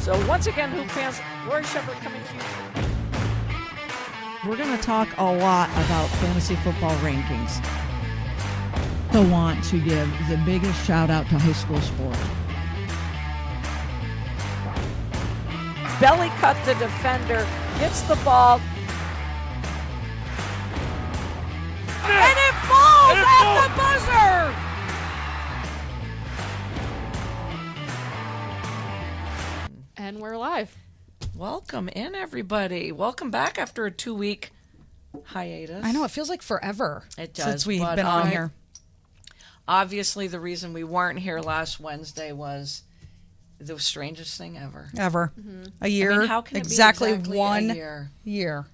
So once again, Hoop fans, Lori Shepard coming to you. We're going to talk a lot about fantasy football rankings. I want to give the biggest shout out to high school sports. Belly cut the defender, gets the ball, and it falls at the buzzer! And we're live. Welcome in, everybody. Welcome back after a 2-week hiatus. I know, it feels like forever It does, since we've but, been on here. Obviously, the reason we weren't here last Wednesday was the strangest thing ever. Ever. A year. I mean, how can it exactly, be exactly one a year.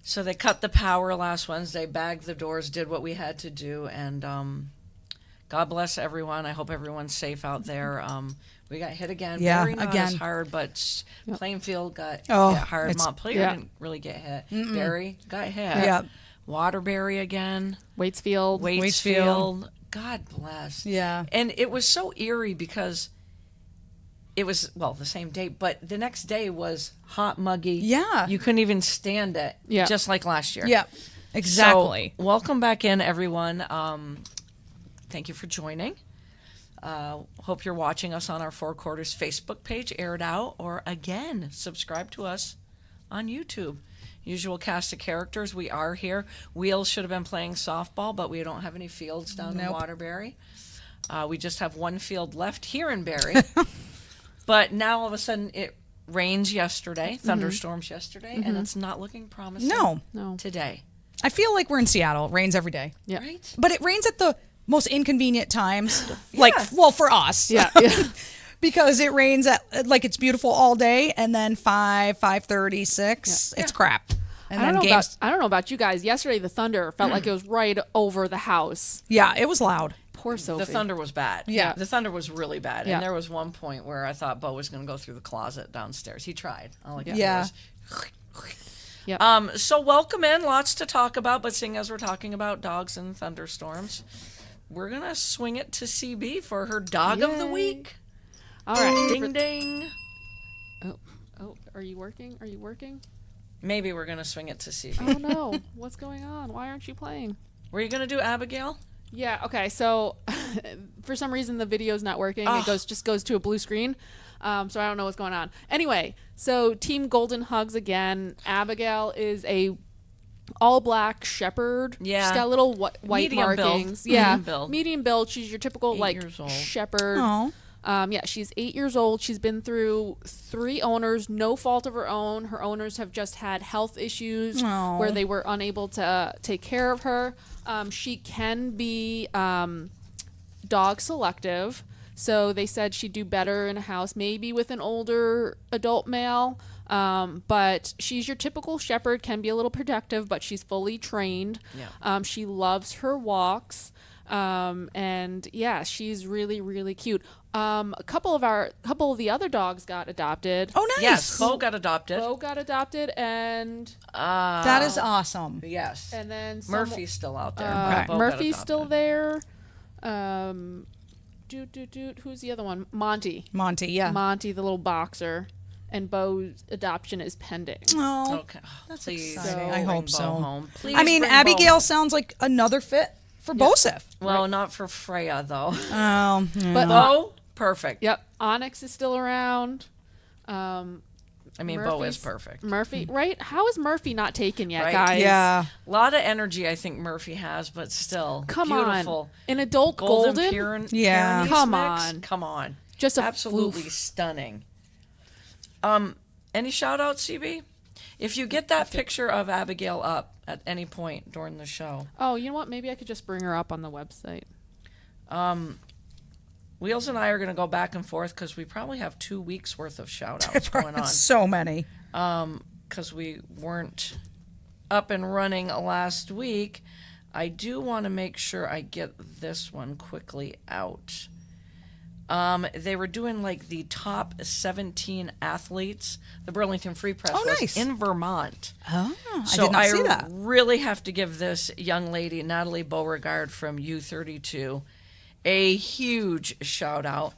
So they cut the power last Wednesday, bagged the doors, did what we had to do, and God bless everyone. I hope everyone's safe out there. We got hit again. Yeah, Barry not again. as hard, but Plainfield got hit hard. it's- Montpelier didn't really get hit. Barry got hit. Yeah. Waterbury again. Waitsfield. Waitsfield. God bless. Yeah. And it was so eerie because it was, well, the same day, but the next day was hot, muggy. Yeah. You couldn't even stand it. Yeah. Just like last year. Yeah, exactly. So, welcome back in, everyone. Thank you for joining. Hope you're watching us on our Four Quarters Facebook page, Aired Out, or again, subscribe to us on YouTube. Usual cast of characters. We are here. Wheels should have been playing softball, but we don't have any fields down in Waterbury. We just have one field left here in Barry. But now all of a sudden it rains yesterday, thunderstorms yesterday, and it's not looking promising No. today. I feel like we're in Seattle. It rains every day. Yeah. Right? But it rains at the most inconvenient times. For us. Yeah. Because it rains at, like, it's beautiful all day, and then 5:30, 6, it's crap. And I then don't know games. about, I don't know about you guys. Yesterday, the thunder felt like it was right over the house. Yeah, it was loud. Poor Sophie. The thunder was bad. Yeah. The thunder was really bad. Yeah. And there was one point where I thought Bo was going to go through the closet downstairs. He tried. All I could Yeah. was... Yep. So welcome in. Lots to talk about, but seeing as we're talking about dogs and thunderstorms, we're going to swing it to CB for her dog of the Yay. week. All right. Ding, ding. Oh, are you working? Are you working? Maybe we're going to swing it to CB. Oh, no. What's going on? Why aren't you playing? Were you going to do Abigail? Yeah, okay. So, for some reason, the video's not working. Oh. It just goes to a blue screen. So I don't know what's going on. Anyway, so Team Golden Hugs again. Abigail is a all-black shepherd. Yeah. She's got little white Medium build. markings. Yeah, Medium build. medium build. She's your typical 8 years old. shepherd. Oh. Yeah, she's 8 years old. She's been through 3 owners, no fault of her own. Her owners have just had health issues Aw. where they were unable to take care of her. She can be dog selective, so they said she'd do better in a house, maybe with an older adult male. But she's your typical shepherd, can be a little protective, but she's fully trained. Yeah. She loves her walks. And yeah, she's really, really cute. A couple of the other dogs got adopted. Oh, nice. Yes, Bo got adopted. Bo got adopted, and That is awesome. Yes. then Murphy's still out there. Okay. Bo got Murphy's still adopted. there. Who's the other one? Monty. Monty, yeah. Monty, the little boxer, and Bo's adoption is pending. Oh, Okay. that's Please exciting. bring I hope Bo so. home. Please I mean, bring Bo Abigail home. sounds like another fit for Bosef. Well, not for Freya, though. Oh, But Bo, perfect. yep, Onyx is still around. I mean, Bo is perfect. Murphy, right? How is Murphy not taken yet, Right. guys? yeah. A lot of energy I think Murphy has, but still Come beautiful. on, an adult golden. Yeah. Pyrenees Come mix? on. Come on. Just a Absolutely floof. stunning. Any shout outs, CB? If you get that picture of Abigail up at any point during the show, Oh, you know what? Maybe I could just bring her up on the website. Wheels and I are going to go back and forth because we probably have 2 weeks worth of shout outs going on. So many. Because we weren't up and running last week. I do want to make sure I get this one quickly out. They were doing like the top 17 athletes. The Burlington Free Press Oh, was nice. in Vermont. Oh, So I did not see that. really have to give this young lady, Natalie Beauregard from U32, a huge shout out.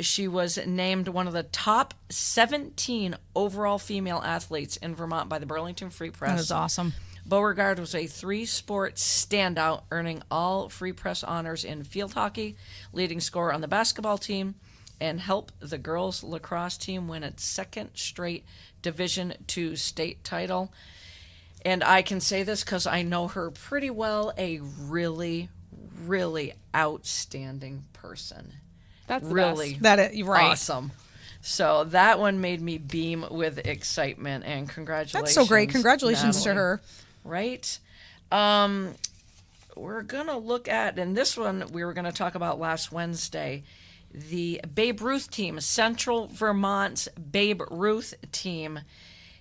She was named one of the top 17 overall female athletes in Vermont by the Burlington Free Press. That is awesome. Beauregard was a 3-sport standout, earning all Free Press honors in field hockey, leading scorer on the basketball team, and helped the girls lacrosse team win its second straight Division II state title. And I can say this because I know her pretty well, a really, really outstanding person. That's the Really best. That is, right. awesome. So that one made me beam with excitement, and congratulations. That's so great. Congratulations to Natalie. her. Right? We're going to look at, and this one we were going to talk about last Wednesday, the Babe Ruth team, Central Vermont's Babe Ruth team,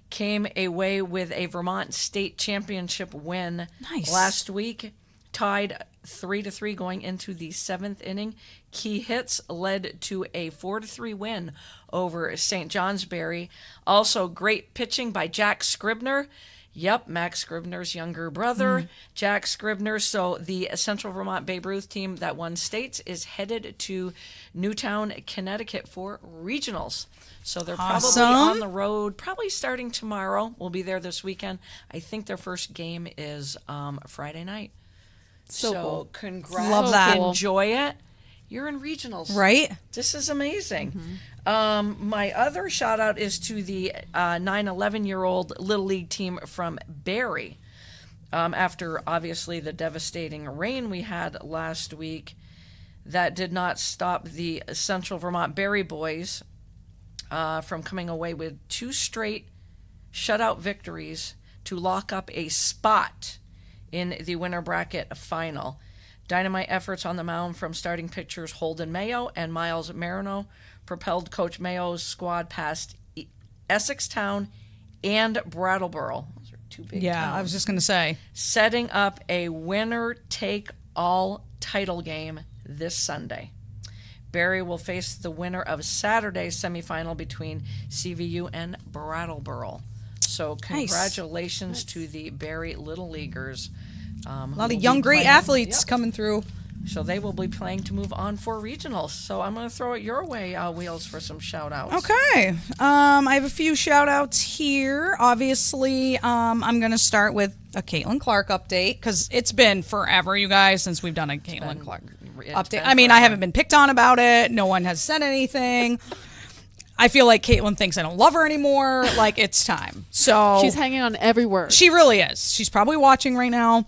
came away with a Vermont state championship win Nice. last week, tied 3-3 going into the 7th inning. Key hits led to a 4-3 win over St. Johnsbury. Also, great pitching by Jack Scribner. Yep, Max Scribner's younger brother, Jack Scribner. So the Central Vermont Babe Ruth team that won states is headed to Newtown, Connecticut for regionals. So they're probably Awesome. on the road, probably starting tomorrow. We'll be there this weekend. I think their first game is Friday night. So cool. Congrats. Love that. Enjoy it. You're in regionals. Right? This is amazing. My other shout out is to the 9-11-year-old Little League team from Barrie. After obviously the devastating rain we had last week, that did not stop the Central Vermont Barrie boys from coming away with 2 straight shutout victories to lock up a spot in the winter bracket final. Dynamite efforts on the mound from starting pitchers Holden Mayo and Miles Marino propelled Coach Mayo's squad past Essex Town and Brattleboro. Those are 2 big Yeah, towns. I was just going to say. Setting up a winner-take-all title game this Sunday. Barrie will face the winner of Saturday's semifinal between CVU and Brattleboro. So congratulations to the Barrie Little Leaguers. A lot of young, great athletes coming through. So they will be playing to move on for regionals. So I'm going to throw it your way, Wheels, for some shout-outs. Okay. I have a few shout outs here. Obviously, I'm going to start with a Caitlin Clark update because it's been forever, you guys, since we've done a Caitlin Clark update. I mean, I haven't been picked on about it. No one has said anything. I feel like Caitlin thinks I don't love her anymore. Like, it's time. So She's hanging on every word. she really is. She's probably watching right now.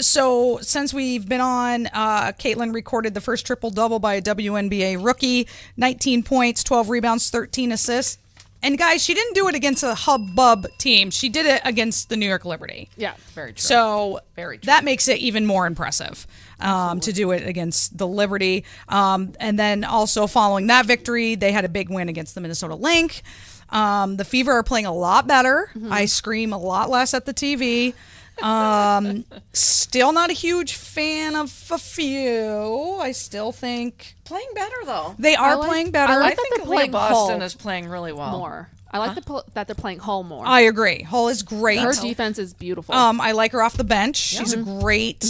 So since we've been on, Caitlin recorded the first triple-double by a WNBA rookie, 19 points, 12 rebounds, 13 assists. And guys, she didn't do it against a hubbub team. She did it against the New York Liberty. Yeah. Very true. So Very true. that makes it even more impressive to do it against the Liberty. And then also following that victory, they had a big win against the Minnesota Lynx. The Fever are playing a lot better. I scream a lot less at the TV. Still not a huge fan of a few. I still think playing better, though. they are like- playing better. I I like that think they're Lee playing Boston Hull is playing really well. more. I like that they're playing Hull more. I agree. Hull is great. Her defense is beautiful. I like her off the bench. She's a great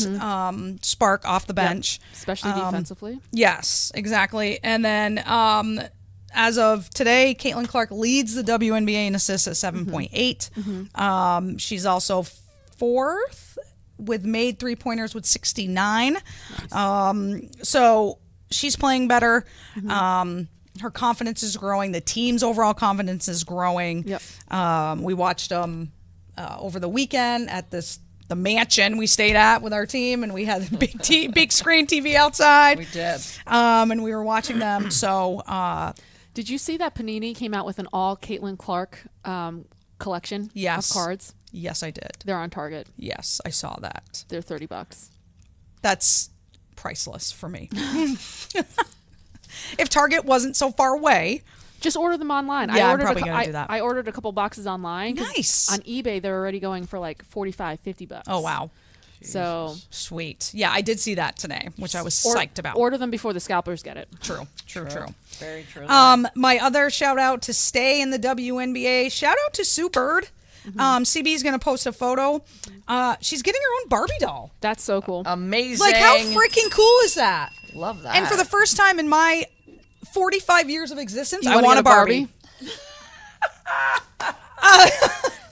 spark off the bench. especially defensively. Yes, exactly. And then as of today, Caitlin Clark leads the WNBA in assists at 7.8. She's also 4th with made 3-pointers with 69. So she's playing better. Her confidence is growing. The team's overall confidence is growing. Yep. We watched them over the weekend at the mansion we stayed at with our team, and we had a big screen TV outside. We did. And we were watching them. So Did you see that Panini came out with an all Caitlin Clark collection Yes. of cards? yes, I did. They're on Target. Yes, I saw that. They're $30. That's priceless for me. If Target wasn't so far away, Just order them online. Yeah, I I'm ordered probably gonna do that. I ordered a couple boxes online. 'cause Nice. On eBay, they're already going for like $45-50. oh wow, So sweet. Yeah, I did see that today, which I was psyched about. Order them before the scalpers get it. True. Very true. My other shout out to stay in the WNBA. Shout out to Sue Bird. CB is going to post a photo. She's getting her own Barbie doll. That's so cool. Amazing. Like, how freaking cool is that? Love that. And for the first time in my 45 years of existence, You I wanna want get a Barbie.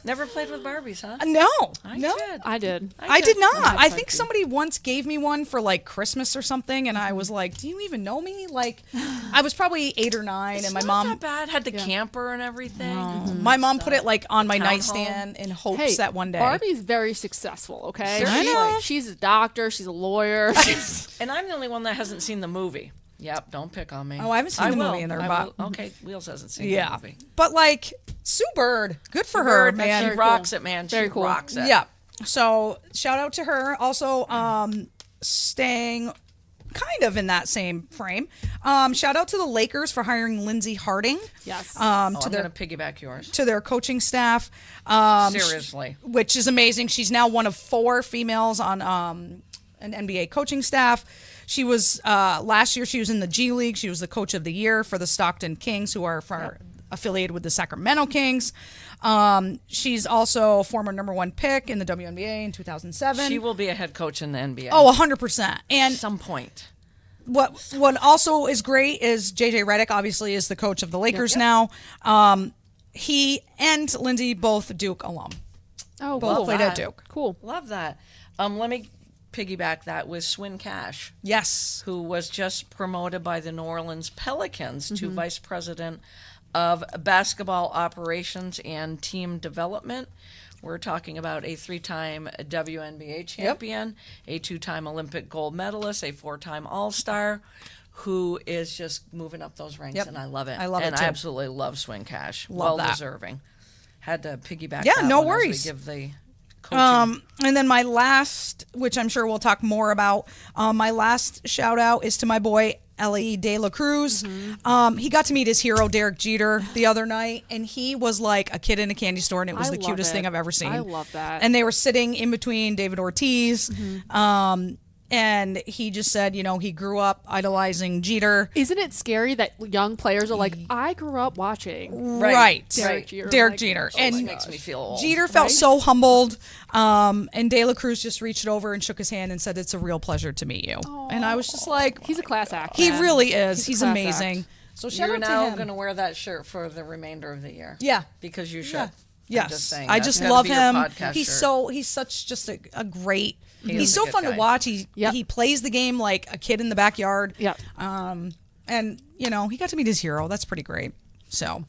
Never played with Barbies, huh? No, I no. did. I did. I did not. I tried think to. somebody once gave me one for like Christmas or something, and I was like, "Do you even know me?" Like, I was probably 8 or 9, It's and my not mom, that bad. Had the camper and everything. my mom put it like on my townhome. nightstand in hopes Hey, that one day. Barbie's very successful. Okay, I know. She's a doctor. She's a lawyer. And I'm the only one that hasn't seen the movie. Yep, don't pick on me. Oh, I haven't seen the will. movie either, I but- will. Okay, Wheels hasn't seen Yeah, the movie. but like Sue Bird, good for her, Bird, man. She Very rocks cool. it, man. Very She cool. rocks it. Yeah. So shout out to her. Also, staying kind of in that same frame. Shout out to the Lakers for hiring Lindsey Harding. Yes. To Oh, I'm their going to piggyback yours. to their coaching staff. Seriously. Which is amazing. She's now one of 4 females on an NBA coaching staff. She was last year. She was in the G League. She was the coach of the year for the Stockton Kings, who are affiliated with the Sacramento Kings. She's also a former #1 pick in the WNBA in 2007. She will be a head coach in the NBA. Oh, 100%. And at some point. what also is great is JJ Redick obviously is the coach of the Lakers now. He and Lindsay both Duke alum. Oh, Both cool. played at Duke. Cool. Love that. Let me piggyback that with Swin Cash, Yes. who was just promoted by the New Orleans Pelicans Mm-hmm. to vice president of basketball operations and team development. We're talking about a 3-time WNBA champion, a 2-time Olympic gold medalist, a 4-time All-Star, who is just moving up those ranks, Yep. and I love it. I love it, and too. I absolutely love Swin Cash. Love well that. deserving. Had to piggyback. Yeah, that no one worries. As we give the coaching. And then my last, which I'm sure we'll talk more about, my last shout out is to my boy Ellie De La Cruz. He got to meet his hero Derek Jeter the other night, and he was like a kid in a candy store, and it was I the love cutest it. thing I've ever seen. I love that. And they were sitting in between David Ortiz, and he just said, you know, he grew up idolizing Jeter. Isn't it scary that young players are like, I grew up watching Right. Derek Jeter. Derek Like, Jeter. It And makes me feel old. Jeter felt so humbled, and De La Cruz just reached over and shook his hand and said, "It's a real pleasure to meet you." And I was just like, He's a class act. he man. really is. He's a He's class amazing. act. So shout You're out to now him. going to wear that shirt for the remainder of the year. Yeah. Because you should. Yeah. I'm Yes, just saying, I that's just gotta love be your him. podcast He's shirt. he's such just a great. is He's a so good fun guy. to watch. He Yep. he plays the game like a kid in the backyard. Yep. And you know he got to meet his hero. That's pretty great. So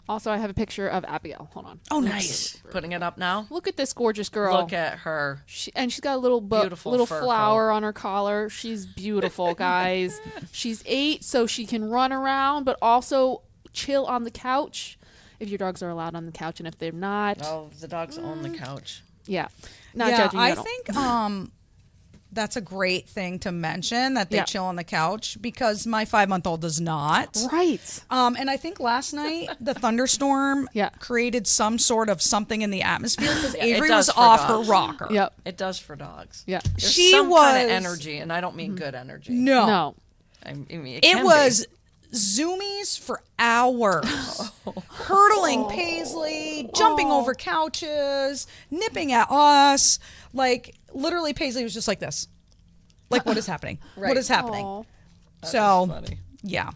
Also, I have a picture of Abigail. Hold on. oh Nice. Putting it up now. Look at this gorgeous girl. Look at her. And she's got a little Beautiful little fur flower on her collar. She's beautiful, guys. She's 8, so she can run around, but also chill on the couch. If your dogs are allowed on the couch, and if they're not, Oh, the dogs own the couch. yeah, not yeah, judging you I at all. think that's a great thing to mention that they Yeah. chill on the couch because my 5-month-old does not. Right. And I think last night the thunderstorm Yeah. created some sort of something in the atmosphere because it Avery does was for off dogs. her rocker. Yep. It does for dogs. Yeah. There's She some kind was- of energy, and I don't mean good energy. No. No. I mean, It can was zoomies for hours. Hurdling Paisley, jumping over couches, nipping at us. Like, literally, Paisley was just like this. Like, what is happening? What Right. is happening? Aw. So, funny. yeah.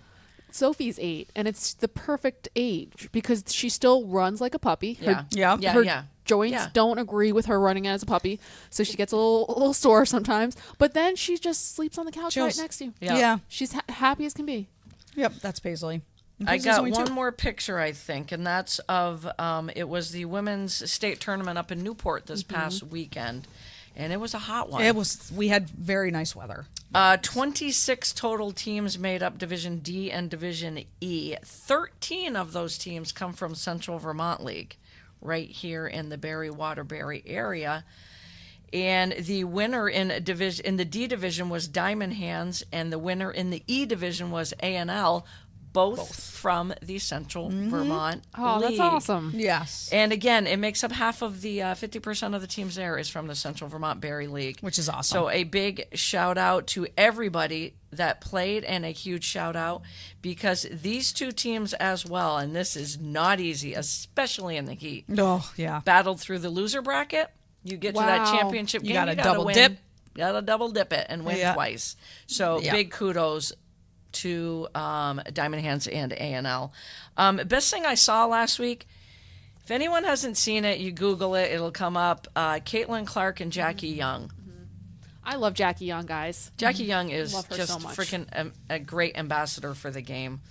Sophie's 8, and it's the perfect age because she still runs like a puppy. Her, Yeah. Yeah. Yeah. her yeah. joints Yeah. don't agree with her running as a puppy, so she gets a little sore sometimes. But then she just sleeps on the couch Chills. right next to you. Yeah. Yeah. She's happy as can be. Yep, that's Paisley. And I Paisley's got only one 2. more picture, I think, and that's of it was the women's state tournament up in Newport this past weekend, and it was a hot one. We had very nice weather. 26 total teams made up Division D and Division E. 13 of those teams come from Central Vermont League, right here in the Barry Waterbury area. And the winner in the D division was Diamond Hands, and the winner in the E division was A&L, both from the Central Vermont Oh, League. that's awesome. Yes. And again, it makes up half of the 50% of the teams there is from the Central Vermont Berry League. Which is awesome. So a big shout out to everybody that played, and a huge shout out because these two teams as well, and this is not easy, especially in the heat, Oh, yeah. battled through the loser bracket. You get to that Wow. championship game, You got to gotta double win. dip. Gotta double dip it and win Yeah. twice. So Yeah. big kudos to Diamond Hands and A&L. Best thing I saw last week, if anyone hasn't seen it, you Google it, it'll come up. Caitlin Clark and Jackie Young. I love Jackie Young, guys. Jackie Young is Love her just so much. freaking a great ambassador for the game.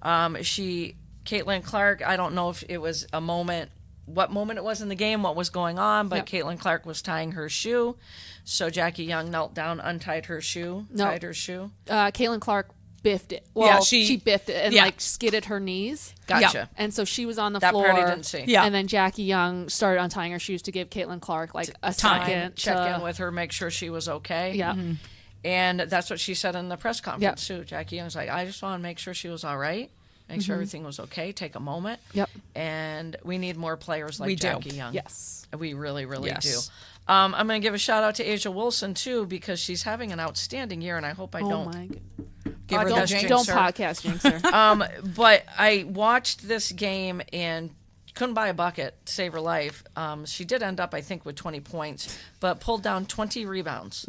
Caitlin Clark, I don't know if it was what moment it was in the game, what was going on, but Yep. Caitlin Clark was tying her shoe. So Jackie Young knelt down, untied her shoe, tied her shoe. Caitlin Clark biffed it. Well, Yeah, she biffed it and yeah. like skidded her knees. Gotcha. And so she was on the That floor. part I didn't see. Yeah. And then Jackie Young started untying her shoes to give Caitlin Clark like a second. Check to- in with her, make sure she was okay. Yeah. And that's what she said in the press conference, too. Jackie Young's like, I just want to make sure she was all right, make sure everything was okay, take a moment. Yep. And we need more players like We do. Jackie Young. Yes. We really, really Yes. do. I'm going to give a shout out to Asia Wilson, too, because she's having an outstanding year, and I hope I Oh don't. my god. Give her don't the jinx jinx. Don't her. podcast jinx her. But I watched this game and couldn't buy a bucket to save her life. She did end up, I think, with 20 points, but pulled down 20 rebounds.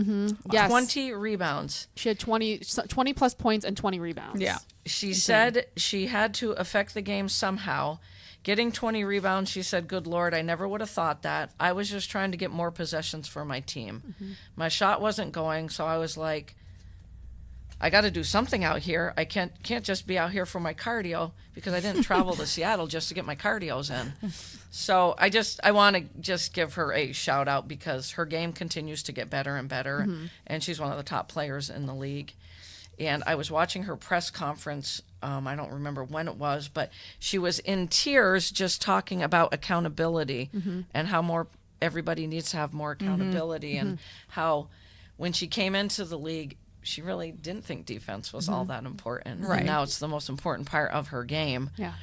Yes. 20 rebounds. She had 20 plus points and 20 rebounds. Yeah. She said she had to affect the game somehow. Getting 20 rebounds, she said, good Lord, I never would have thought that. I was just trying to get more possessions for my team. My shot wasn't going, so I was like, I got to do something out here. I can't just be out here for my cardio because I didn't travel to Seattle just to get my cardios in. So I want to just give her a shout out because her game continues to get better and better, and she's one of the top players in the league. And I was watching her press conference. I don't remember when it was, but she was in tears just talking about accountability and how more everybody needs to have more accountability and how when she came into the league, she really didn't think defense was all that important. Right. And now it's the most important part of her game. Yeah.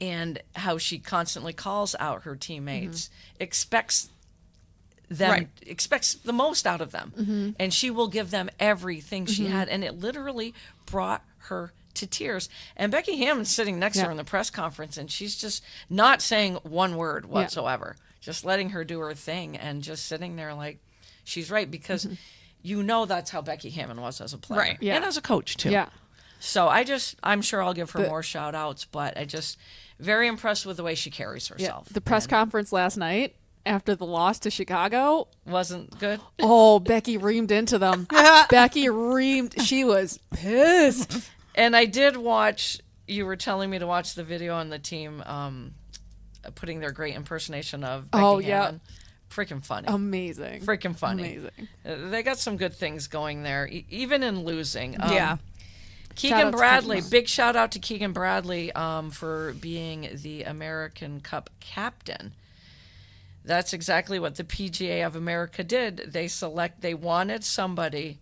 And how she constantly calls out her teammates, expects them, Right. expects the most out of them. And she will give them everything she had. And it literally brought her to tears. And Becky Hammond's sitting next to her in the press conference, and she's just not saying one word whatsoever, just letting her do her thing and just sitting there like, she's right, because you know that's how Becky Hammond was as a player. Right. Yeah. And as a coach, too. Yeah. So I'm sure I'll give her more shout outs, but I just very impressed with the way she carries herself. The press conference last night after the loss to Chicago. Wasn't good. Oh, Becky reamed into them. Becky reamed. She was pissed. And I did watch, you were telling me to watch the video on the team putting their great impersonation of Becky Hammond. Freaking funny. Amazing. Freaking funny. Amazing. They got some good things going there, even in losing. Yeah. Shout out Keegan to Bradley, Keegan. big shout out to Keegan Bradley for being the American Cup captain. That's exactly what the PGA of America did. They wanted somebody.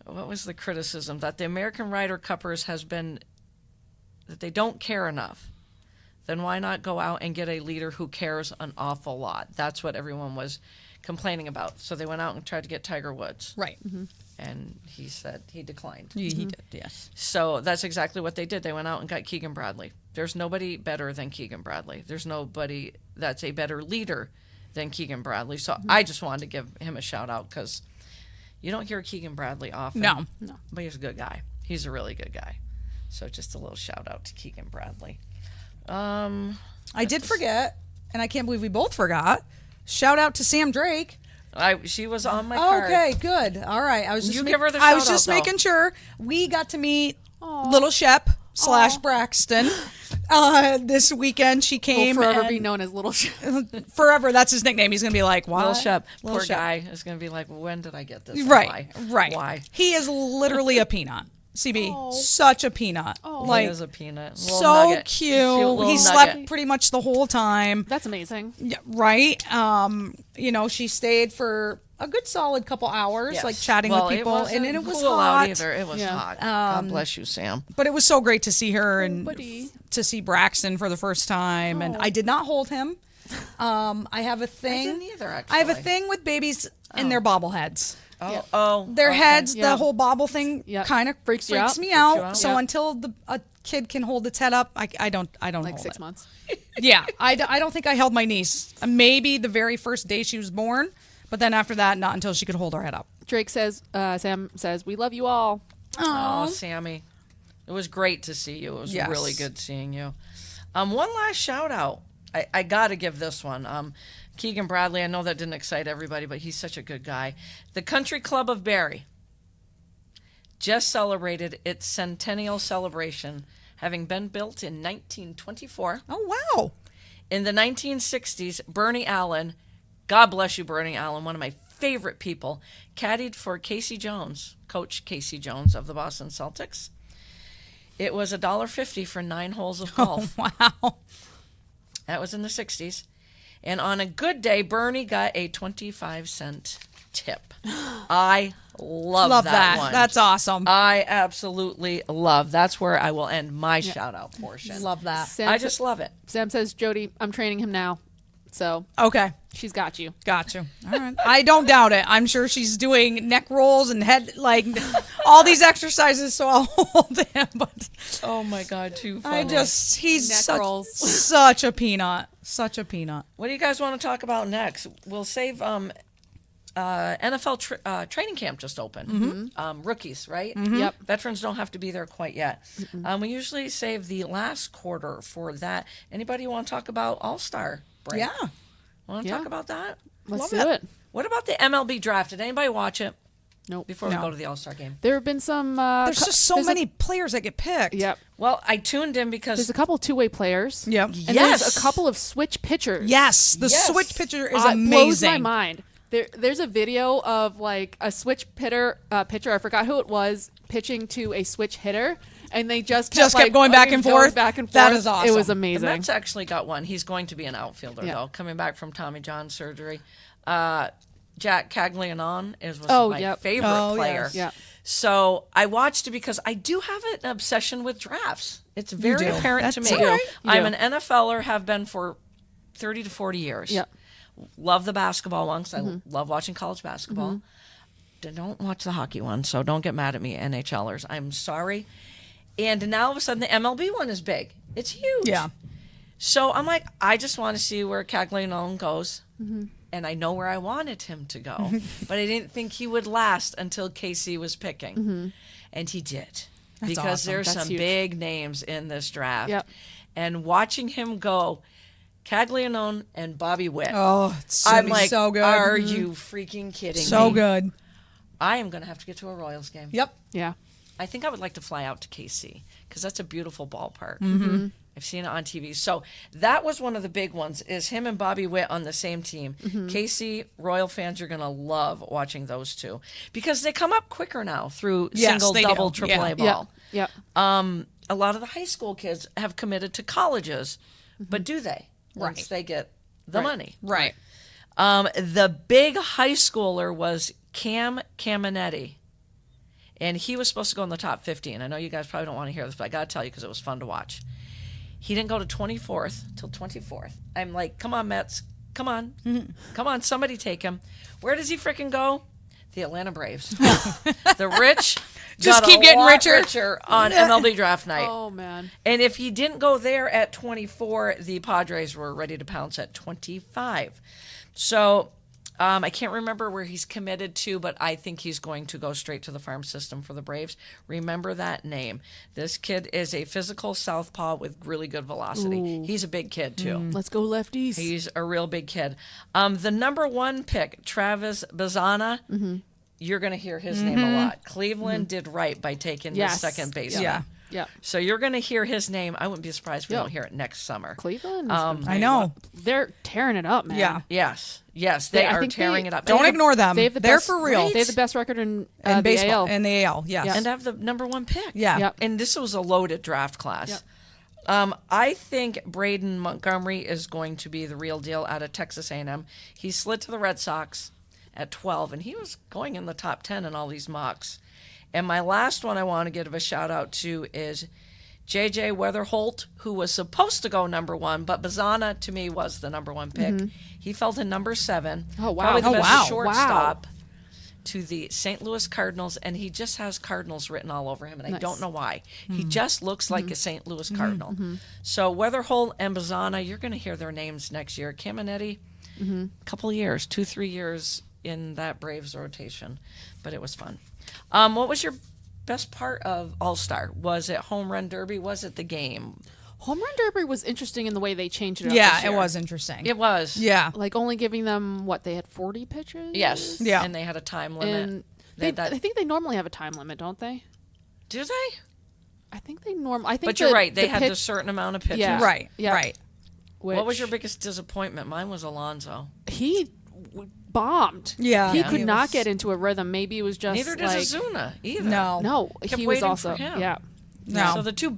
What was the criticism? That the American Ryder Cuppers has been, that they don't care enough. Then why not go out and get a leader who cares an awful lot? That's what everyone was complaining about. So they went out and tried to get Tiger Woods. Right. And he said he declined. He did, yes. So that's exactly what they did. They went out and got Keegan Bradley. There's nobody better than Keegan Bradley. There's nobody that's a better leader than Keegan Bradley. So I just wanted to give him a shout out because you don't hear Keegan Bradley often. No. But he's a good guy. He's a really good guy. So just a little shout out to Keegan Bradley. I did forget, and I can't believe we both forgot. Shout out to Sam Drake. She was on my card. Okay, good. All right. I was just You give her the I was shout-out, just though. making sure we got to meet little Shep / Braxton this weekend. She Will came forever and be known as Little forever. That's his nickname. He's gonna be like, why? Little Shep. Little Poor Shep. guy is going to be like, when did I get this? Right, Why? right. Why? He is literally a peanut. CB, such a peanut. He is a peanut. Little So nugget. cute. Little He nugget. slept pretty much the whole time. That's amazing. Yeah, right. She stayed for a good solid couple hours, Yes. like chatting Well, with people, wasn't and it was cool hot. out either. It was Yeah. hot. God bless you, Sam. But it was so great to see her and buddy. to see Braxton for the first time. And I did not hold him. I have a thing. didn't either, actually. I have a thing with babies and their bobbleheads. Their Okay. heads, Yeah. the whole bobble thing, Yeah. kind of Freaks you freaks out. me Freaks out. you out. So Yeah. until a kid can hold its head up, I don't Like hold 6 it. months. Yeah, I don't think I held my niece. Maybe the very first day she was born, But then after that, not until she could hold her head up. Drake says, Sam says, "We love you all." Oh, Sammy. It was great to see you. It was Yes. really good seeing you. One last shout out. I got to give this one. Keegan Bradley, I know that didn't excite everybody, but he's such a good guy. The Country Club of Barrie just celebrated its centennial celebration, having been built in 1924. Oh, wow. In the 1960s, Bernie Allen, God bless you, Bernie Allen, one of my favorite people, caddied for Casey Jones, Coach Casey Jones of the Boston Celtics. It was $1.50 for 9 holes of golf. Wow. That was in the 60s. And on a good day, Bernie got a 25-cent tip. I love that one. That's awesome. I absolutely love. That's where I will end my shout-out portion. Love that. Sam I just love it. Sam says, "Jody, I'm training him now, so Okay. she's got you." Got you. All right. I don't doubt it. I'm sure she's doing neck rolls and head, like, all these exercises, so I'll hold him. But Oh, my God, too funny. he's Neck rolls. such a peanut. Such a peanut. What do you guys want to talk about next? We'll save NFL training camp just opened. Rookies, right? Yep. Veterans don't have to be there quite yet. We usually save the last quarter for that. Anybody want to talk about All-Star break? Yeah. Want to Yeah. talk about that? Let's Love do it. it. What about the MLB draft? Did anybody watch it Nope. before we No. go to the All-Star game? There have been some. There's just so there's a- many players that get picked. Yep. Well, I tuned in because There's a couple two-way players. Yep. And Yes. there's a couple of switch pitchers. Yes. The Yes. switch pitcher is It blows my amazing. mind. There's a video of like a switch pitcher. I forgot who it was, pitching to a switch hitter, and they just kept going back and forth? Back and forth. That is It awesome. was the amazing. Mets actually got one. He's going to be an outfielder, Yeah. though, coming back from Tommy John surgery. Jack Caglianone was Oh, my yep. favorite Oh, player. yes. Yeah. So I watched it because I do have an obsession with drafts. It's very do. apparent That's to me. all right. You I'm do. an NFLer, have been for 30 to 40 years. Yep. Love the basketball ones. I Mm-hmm. love watching college basketball. Don't watch the hockey one, so don't get mad at me, NHLers. I'm sorry. And now all of a sudden the MLB one is big. It's huge. Yeah. So I'm like, I just want to see where Caglianone goes. Mm-hmm. And I know where I wanted him to go. But I didn't think he would last until Casey was picking. Mm-hmm. And he did. That's because awesome. there's That's some huge. big names in this draft. Yep. And watching him go, Caglianone and Bobby Witt. Oh, it's I'm like, so good. are you freaking kidding so me? good. I am going to have to get to a Royals game. Yep. Yeah. I think I would like to fly out to KC because that's a beautiful ballpark. Mm-hmm. I've seen it on TV. So that was one of the big ones, is him and Bobby Witt on the same team. Mm-hmm. KC Royal fans are going to love watching those two because they come up quicker now through Yes, single, they double, do. triple A Yeah. ball. Yep. A lot of the high school kids have committed to colleges, but do they? Once Right. they get the money. Right. The big high schooler was Cam Caminetti. And he was supposed to go in the top 50. And I know you guys probably don't want to hear this, but I got to tell you because it was fun to watch. He didn't go to 24th till 24th. I'm like, come on, Mets. Come on. Come on, somebody take him. Where does he freaking go? The Atlanta Braves. The rich Just got keep a getting lot richer. on MLB draft night. Oh man. And if he didn't go there at 24, the Padres were ready to pounce at 25. So I can't remember where he's committed to, but I think he's going to go straight to the farm system for the Braves. Remember that name. This kid is a physical southpaw with really good velocity. He's a big kid, too. Let's go lefties. He's a real big kid. The number one pick, Travis Bazana, you're going to hear his name a lot. Cleveland did right by taking the Yes. second baseman. Yeah. Yeah. So you're going to hear his name. I wouldn't be surprised if we Yeah. don't hear it next summer. Cleveland. has been I know. They're tearing it up, man. Yeah. Yes, they I are think tearing they- it up. Don't They have- ignore them. They have the They're best, for real. They have the best record in And the baseball. AL. And the AL, yes. Yeah. and have the number one pick. Yeah. Yep. And this was a loaded draft class. Yep. I think Braden Montgomery is going to be the real deal out of Texas A&M. He slid to the Red Sox at 12, and he was going in the top 10 in all these mocks. And my last one I want to give a shout out to is J.J. Weatherholt, who was supposed to go number one, but Bazana, to me, was the number one pick. He fell to number 7. Oh, wow. Probably the Oh, best wow. shortstop to the St. Louis Cardinals, and he just has Cardinals written all over him, and I Nice. don't know why. He just looks like a St. Louis Cardinal. So Weatherholt and Bazana, you're going to hear their names next year. Caminetti, a couple of years, 2-3 years in that Braves rotation, but it was fun. What was your best part of All-Star? Was it home run derby? Was it the game? Home run derby was interesting in the way they changed it up. Yeah, this it year. was interesting. It was. Yeah. Like only giving them what they had 40 pitches. Yes. Yeah. And they had a time limit. And They had that- I think they normally have a time limit, don't they? Do they? I think they I think. But you're right. They had pitch, a certain amount of pitches. Yeah. Right. Yeah. Right. What was which your biggest disappointment? Mine was Alonso. He bombed. Yeah. He Yeah. could He not was- get into a rhythm. Maybe it was just Neither like does Azuna either. No. no. Kept He was waiting also for him. yeah. No. So the two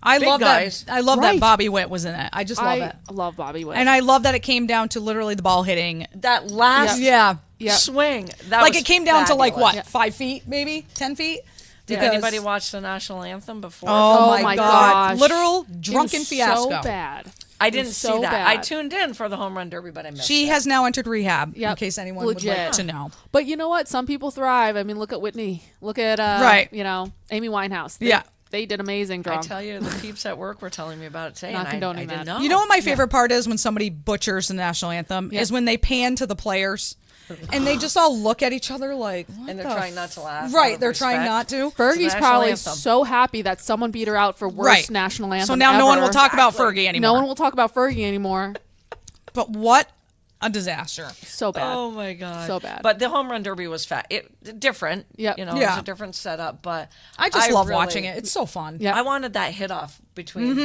I big love guys. that. I love that Right. Bobby Witt was in it. I just love I it. love Bobby Witt. And I love that it came down to literally the ball hitting. that last Yeah. yeah. swing. That Like was it came down to like what? fabulous. 5 feet, maybe 10 feet. Did Because- anybody watch the national anthem before? Oh, Oh my my God! gosh. Literal It was drunken fiasco. So bad. I It didn't was see so that. bad. I tuned in for the home run derby, but I missed She it. has now entered rehab. In Yep. case anyone would like Legit. to know. But you know what? Some people thrive. I mean, look at Whitney. Look at Right. Amy Winehouse. Yeah. They did amazing I drum. tell you, the peeps at work were telling me about it today, Not and I condoning didn't that. know. You know what my favorite part is when somebody butchers the national anthem Yeah. is when they pan to the players and they just all look at each other like, what And they're the trying not to laugh. out Right, of they're trying respect. not to. Fergie's national probably anthem. so happy that someone beat her out for worst Right. national anthem. So now no one will ever. talk about Fergie anymore. No one will talk about Fergie anymore. But what a disaster. So bad. Oh my god, So bad. But the home run derby was different. Yep. You know, it Yeah. was a different setup. But I just love really- watching it. It's so fun. Yeah. I wanted that hit off between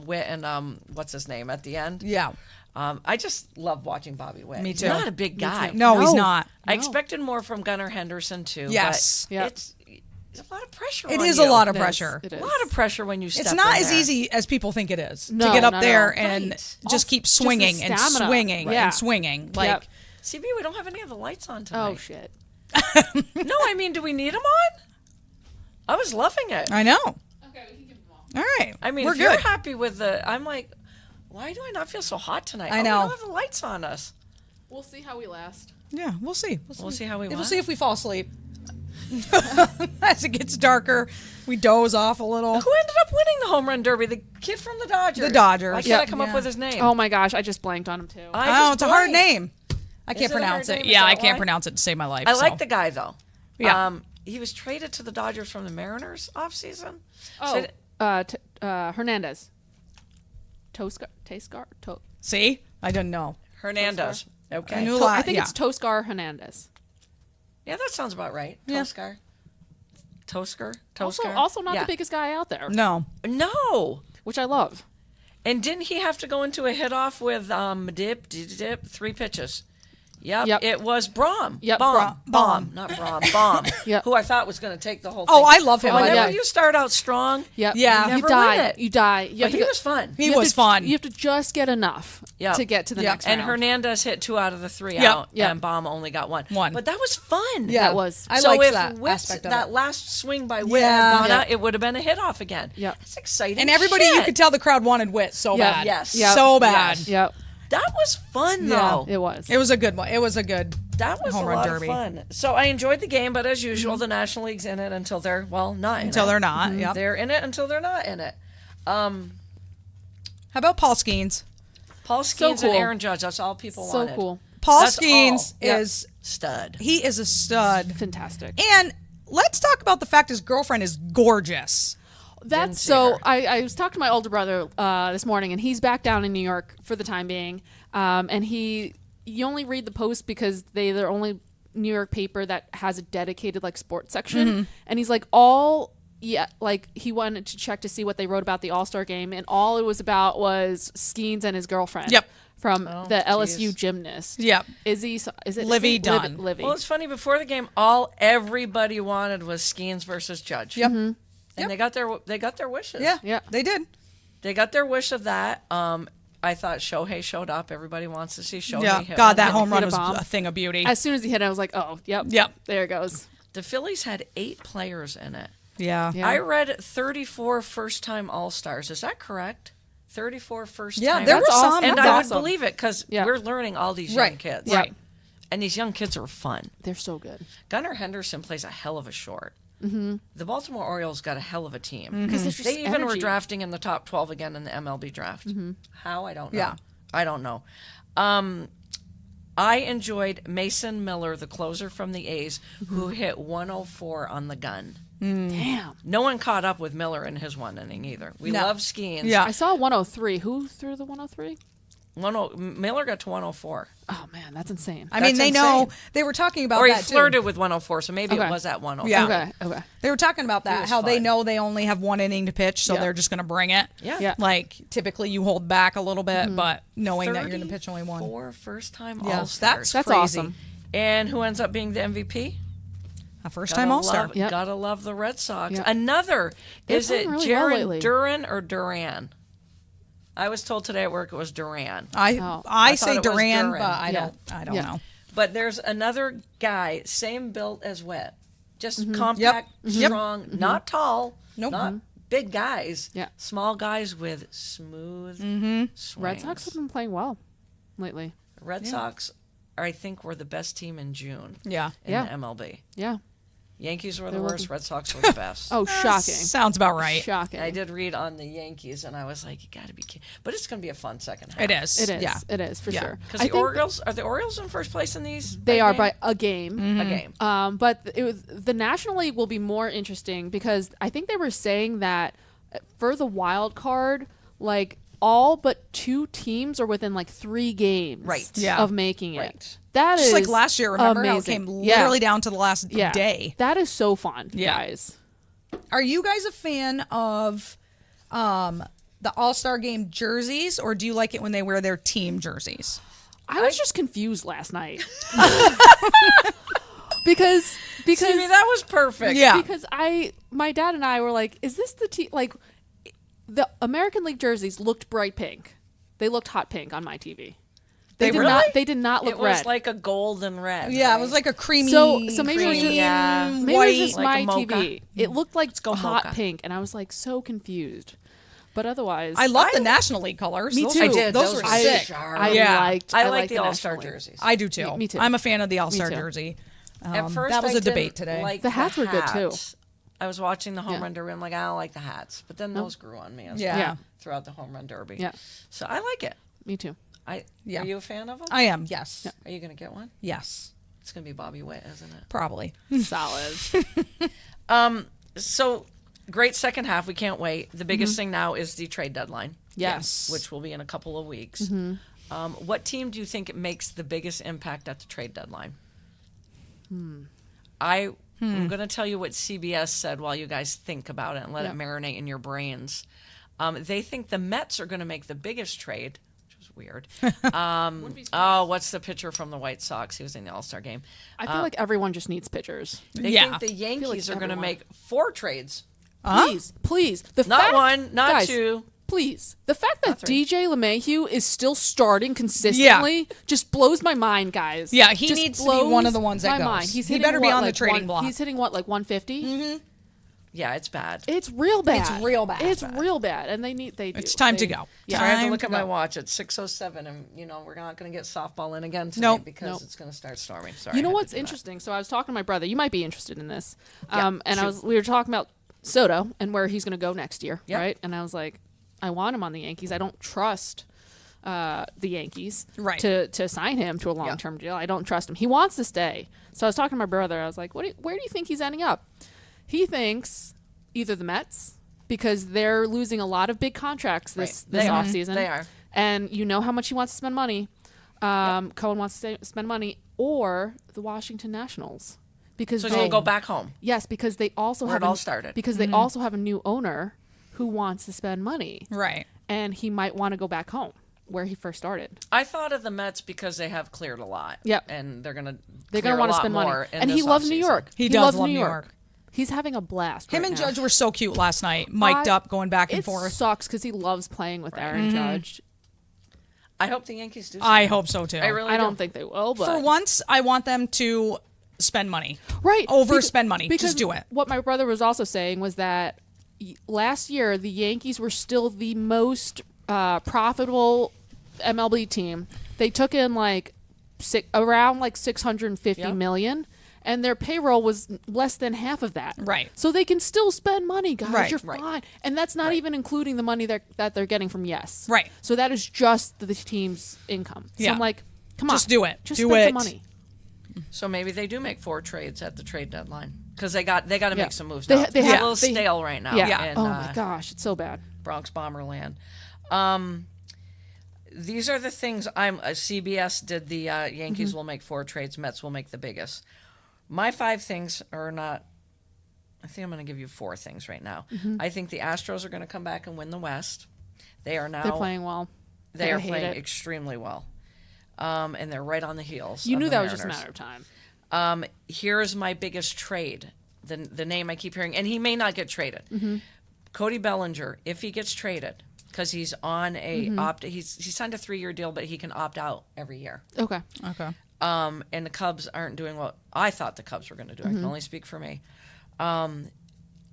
Witt and what's his name at the end. Yeah. I just love watching Bobby Witt. Me He's too. not a big guy. No, he's No. not. I expected more from Gunnar Henderson too. Yes. but Yep. it's a lot of pressure. It on is you. a lot of It is. pressure. It A is. lot of pressure when you step It's not in as there. easy as people think it is to No, get up no, there no. and Right. just keep swinging and stamina. swinging Yeah. and swinging. Like, Yep. CB, we don't have any of the lights on Oh tonight. shit. No, I mean, do we need them on? I was loving it. I know. Okay, we can give them all. All right. I mean, we're if good. you're happy with the, I'm like, why do I not feel so hot tonight? I Oh, know. we don't have the lights on us. We'll see how we last. Yeah, we'll see. We'll see how we We'll want. see if we fall asleep. As it gets darker, we doze off a little. Who ended up winning the home run derby? The kid from the Dodgers. The Dodgers. Why can't Yep. I come up Yeah. with his name? Oh my gosh, I just blanked on him too. I Oh, just it's a hard blanked. name. I can't it a hard pronounce it. name? Is Yeah, that I can't why? pronounce it to save my life. I so. like the guy though. Yeah. He was traded to the Dodgers from the Mariners offseason. Oh, So Hernandez. Toscar. See, I didn't know. Hernandez. Okay. I knew a lot. I think yeah. it's Toscar Hernandez. Yeah, that sounds about right. Yeah. Toskar. Tosker. Also not Yeah. the biggest guy out there, No. No. which I love. And didn't he have to go into a hit off with dip, 3 pitches? Yep. Yep. It was Braum. Yep. Bomb. Not Braum. Bomb. Yep. Who I thought was going to take the whole thing. Oh, I love him. But whenever yeah. you start out strong, Yep. Yeah. You Never die. win it. You die. You but have to he go- was fun. He you have was to- fun. You have to just get enough Yep. to get to the Yep. next And round. Hernandez hit 2 out of the 3 Yep. out, Yep. and Bomb only got 1. One. But that was fun. Yeah, That was- I so liked if that Witt's- aspect of that it. last swing by Witt Yeah. had gone Yep. out, it would have been a hit off again. Yep. That's exciting. And everybody, you shit. could tell the crowd wanted Witt so Yeah. bad. Yes. Yep. So bad. Yes. Yep. That was fun, Yeah. though. It was. It was a good one. It was a good. That was home a run lot derby. of fun. So I enjoyed the game, but as usual, the National League's in it until they're, well, not in Until it. they're not. Yep. They're in it until they're not in it. How about Paul Skeens? Paul So Skeens cool. and Aaron Judge, that's all people so wanted. cool. Paul That's Skeens all. Yep. is Stud. he is a stud. Fantastic. And let's talk about the fact his girlfriend is gorgeous. That's see so. her. I was talking to my older brother this morning, and he's back down in New York for the time being. And you only read the Post because they're the only New York paper that has a dedicated like sports section. And he's like like he wanted to check to see what they wrote about the All-Star game, and all it was about was Skeens and his girlfriend. Yep. From the LSU geez. gymnast. Yep. Is it Livy Livy? Dunn. Livy. Well, it's funny, before the game, everybody wanted was Skeens versus Judge. Yep. And Yep. they got their wishes. Yeah. Yeah. They did. They got their wish of that. I thought Shohei showed up. Everybody wants to see Shohei Yeah. hit God, one. that home hit run a was bomb. a thing of beauty. As soon as he hit it, I was like, oh, yep. Yep. There it goes. The Phillies had 8 players in it. Yeah. Yeah. I read 34 first-time All-Stars. Is that correct? 34 first-time. Yeah, there That's were some. awesome. And That's I awesome. would believe it because Yeah. we're learning all these young Right. kids. Yeah. Right. And these young kids are fun. They're so good. Gunnar Henderson plays a hell of a short. The Baltimore Orioles got a hell of a team. Because there's just They even were energy. drafting in the top 12 again in the MLB draft. How? I don't know. Yeah. I don't know. I enjoyed Mason Miller, the closer from the A's, who hit 104 on the gun. Damn. No one caught up with Miller in his one inning either. We No. love skiing. Yeah. I saw 103. Who threw the 103? Miller got to 104. Oh man, that's insane. I mean, That's they know insane. they were talking about Or he that too. flirted with 104, so maybe Okay. it was at 104. Yeah. Okay. They were talking about that, was how they fine. know they only have one inning to pitch, so Yeah. they're just going to bring it. Yeah. Yeah. Like, typically you hold back a little bit, but knowing that you're going to pitch only one. 34 first-time Yeah, All-Stars. That's crazy. awesome. And who ends up being the MVP? A first-time All-Star. Love, Yep. Gotta love the Red Sox. Yep. Another. They're Is it playing really well Jaron lately. Duran or Duran? I was told today at work it was Duran. I I say thought it was Duran, Duran. but I Yeah. don't Yeah. know. But there's another guy, same built as Wet. Just Mm-hmm. compact, Yep. strong, not tall, Nope. not big guys. Yeah. Small guys with smooth swings. Red Sox have been playing well lately. Red Sox, I think, were the best team in June Yeah. in Yeah. the MLB. Yeah. Yankees were the They're worst. looking- Red Sox were the best. Oh, shocking. Sounds about right. Shocking. I did read on the Yankees, and I was like, you got to be kidding. But it's going to be a fun second half. It is. It is. Yeah. It is for Yeah. sure. Because I the think Orioles, are the Orioles in first place in these? they are game? by a game. A game. But it was the National League will be more interesting because I think they were saying that for the wild card, like all but 2 teams are within like 3 games Right. Yeah. of making it. Right. That Just is like last year, remember how it amazing. came Yeah. literally down to the last Yeah. day. That is so fun, Yeah. guys. Are you guys a fan of the All-Star Game jerseys, or do you like it when they wear their team jerseys? I was just confused last night. because Stevie, that was perfect. Yeah. because my dad and I were like, is this the team? Like, the American League jerseys looked bright pink. They looked hot pink on my TV. They did really? not. They did not look It was red. like a golden red. Yeah, right? it was like a creamy. So maybe it was creamy, just yeah. maybe white. it was just Like my a mocha. TV. It looked like go hot mocha. pink, and I was like so confused. But otherwise, I love the National League colors. Me Those too. Were, I did. Those, Those were were sick. sharp. I Yeah. liked. I liked like the National All-Star League. jerseys. I do too. Me too. I'm a fan of the All-Star too. jersey. At first, that was I a debate didn't today. Like The hats were good, too. hats. I was watching the home Yeah. run derby. I'm like, I don't like the hats, but then those grew on me as Yeah. well Yeah. throughout the home run derby. Yeah. So I like it. Me too. Yeah. Are you a fan of them? I am. Yes. Are you going to get one? Yes. It's going to be Bobby Witt, isn't it? Probably. Solid. So great second half. We can't wait. The biggest thing now is the trade deadline, Yes. which will be in a couple of weeks. What team do you think makes the biggest impact at the trade deadline? I'm going to tell you what CBS said while you guys think about it and let it marinate in your brains. They think the Mets are going to make the biggest trade, which was weird. What's the pitcher from the White Sox? He was in the All-Star game. I feel like everyone just needs pitchers. They Yeah. think the Yankees are going to everyone- make 4 trades. Please, please. The Not fact, one, not guys, 2. Please. The fact that 3. DJ LeMahieu is still starting consistently just blows my mind, guys. Yeah, he Just needs to be one blows of the ones that my goes. mind. He's He hitting better be what, on the like trading block. He's hitting what, like 150? Yeah, it's bad. It's real bad. It's real bad. It's real bad, and they do. It's time to They- go. Yeah. So I had to Time look to at my go. watch at 6:07, and we're not going to get softball in again tonight Nope. because Nope. it's going to start storming. Sorry. You I know had to what's do that. interesting? So I was talking to my brother. You might be interested in this. Yeah, And we were talking about Soto and where he's going to go next year, Yep. right? And I was like, I want him on the Yankees. I don't trust the Yankees Right. to sign him to a long-term deal. I don't trust him. He wants to stay. So I was talking to my brother. I was like, where do you think he's ending up? He thinks either the Mets, because they're losing a lot of big contracts this They are. offseason. They are. And you know how much he wants to spend money. Cohen wants to spend money, or the Washington Nationals. Because So they he'll go back home. Yes, because they also Where have it all started. Because they also have a new owner who wants to spend money, Right. and he might want to go back home where he first started. I thought of the Mets because they have cleared a lot. Yep. And they're going to Want to spend money, and he loves New York. He does loves love New New York. York. He's having a blast. Him right and now. Judge were so cute last night, mic'd up, going back and It forth. sucks because he loves playing with Aaron Judge. I hope the Yankees do. I something. hope so too. I really I don't do. think they will, but For once, I want them to spend money. right Overspend money. because Just do it. What my brother was also saying was that last year the Yankees were still the most profitable MLB team. They took in around like 650 Yep. million, and their payroll was less than half of that. Right. So they can still spend money, guys. Right. You're Right. fine, and that's not even including the money that they're getting from Yes. Right. So that is just the team's income. So Yeah. I'm like, Come on. Just do it. Just Do spend it. some money. So maybe they do make 4 trades at the trade deadline because they got to Yeah. make some moves They now. ha- they It's have- a little they- stale right now. Yeah. In, Oh my gosh, it's so bad. Bronx Bomberland. These are the things CBS did the Yankees will make 4 trades, Mets will make the biggest. My 5 things are not. I think I'm going to give you 4 things right now. I think the Astros are going to come back and win the West. They are now They're playing well. They I are hate playing it. extremely well, and they're right on the heels. You of knew the that was just a Mariners. matter of time. Here's my biggest trade. The name I keep hearing, and he may not get traded. Mm-hmm. Cody Bellinger, if he gets traded, because he's on a Mm-hmm. he signed a 3-year deal, but he can opt out every year. Okay. Okay. And the Cubs aren't doing what I thought the Cubs were going to do. I Mm-hmm. can only speak for me.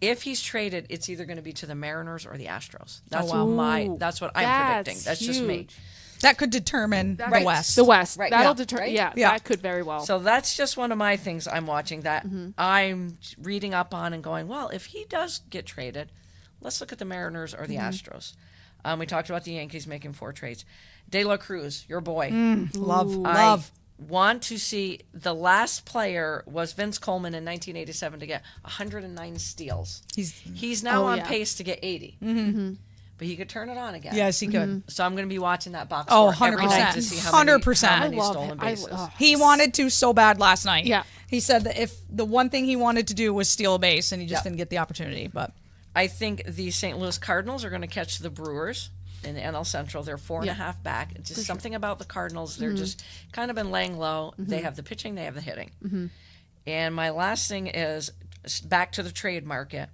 If he's traded, it's either going to be to the Mariners or the Astros. That's wow. That's what I'm That's predicting. That's just me. huge. That could determine the Right. West. The West. Right. That'll Yeah. determine. Right? Yeah, Yeah. that could very well. So that's just one of my things I'm watching that Mm-hmm. I'm reading up on and going, well, if he does get traded, let's look at the Mariners or the Mm-hmm. Astros. We talked about the Yankees making 4 trades. De La Cruz, your boy. Love. I want to see the last player was Vince Coleman in 1987 to get 109 steals. He's now Oh, on yeah. pace to get 80. Mm-hmm. But he could turn it on again. Yes, he could. So I'm going to be watching that box Oh, score every 100%. night to see how many 100%. how many I love stolen him. bases. He wanted to so bad last night. Yeah. He said that if the one thing he wanted to do was steal a base, and he just Yep. didn't get the opportunity. But I think the St. Louis Cardinals are going to catch the Brewers in the NL Central. They're 4.5 back. It's just something about the Cardinals. They're just kind of been laying low. They have the pitching, they have the hitting. And my last thing is back to the trade market.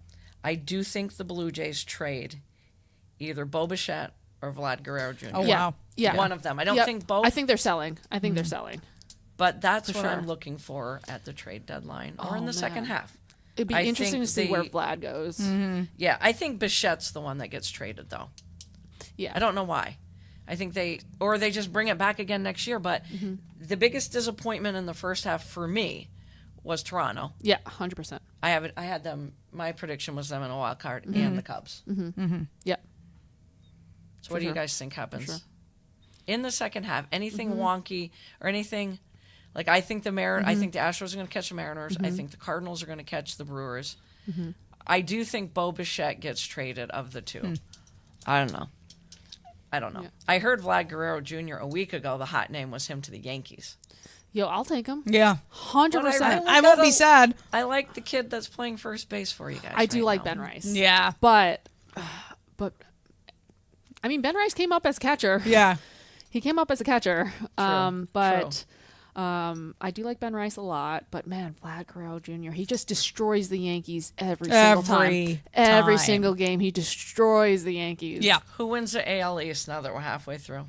I do think the Blue Jays trade either Bo Bichette or Vlad Guerrero Jr. Oh, yeah. wow. Yeah. One of them. I don't Yep. think both, I think they're selling. I think they're selling. but that's For what I'm sure. looking for at the trade deadline or Oh, in the second man. half. It'd be I interesting to think see where the- Vlad goes. Yeah, I think Bichette's the one that gets traded, though. Yeah. I don't know why. I think they just bring it back again next year. But the biggest disappointment in the first half for me was Toronto. Yeah, 100%. I had them. My prediction was them in a wild card and the Cubs. Yeah. So what do you sure. guys think happens sure. in the second half? Anything wonky or anything? Like I think I think the Astros are going to catch the Mariners. I think the Cardinals are going to catch the Brewers. I do think Bo Bichette gets traded of the two. I don't know. Yeah. I heard Vlad Guerrero Jr. a week ago. The hot name was him to the Yankees. Yo, I'll take him. yeah, 100%. really- I won't be gotta- sad. I like the kid that's playing first base for you guys. I do right like now. Ben Rice. Yeah, But I mean, Ben Rice came up as catcher. yeah. He came up as a catcher. True. I do like Ben Rice a lot, but man, Vlad Guerrero Jr. He just destroys the Yankees every single time. Every time. single game, he destroys the Yankees. Yeah. Who wins the AL East now that we're halfway through?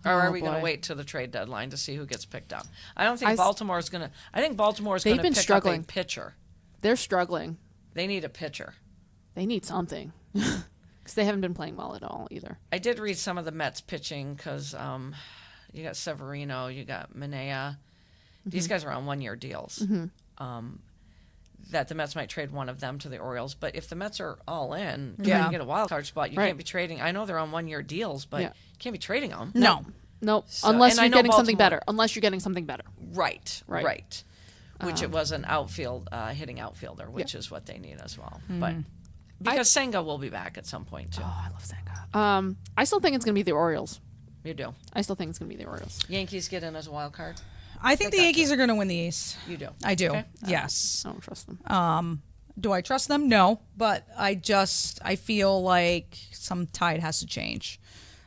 Or are Oh, we going to boy. wait till the trade deadline to see who gets picked up? I don't think I s- Baltimore is going to. I think Baltimore is going They've to been pick struggling. up a pitcher. They're struggling. They need a pitcher. They need something because they haven't been playing well at all either. I did read some of the Mets pitching because you got Severino, you got Manea. These guys are on 1-year deals. That the Mets might trade one of them to the Orioles. But if the Mets are all in, trying Yeah. to get a wild card spot, you Right. can't be trading. I know they're on 1-year deals, but Yeah. you can't be trading them. No. Nope. So- Unless and I you're know getting something Baltimore- better. Unless you're getting something better. Right. Right. Which it was an outfield, hitting outfielder, which is what they need as well. But Mm-hmm. because Senga will be back at some point too. Oh, I love Senga. I still think it's gonna be the Orioles. You do. I still think it's gonna be the Orioles. Yankees get in as a wild card. I think the got Yankees are going to win the East. You do. I do. Okay. Yes. I don't trust them. Do I trust them? No, but I feel like some tide has to change.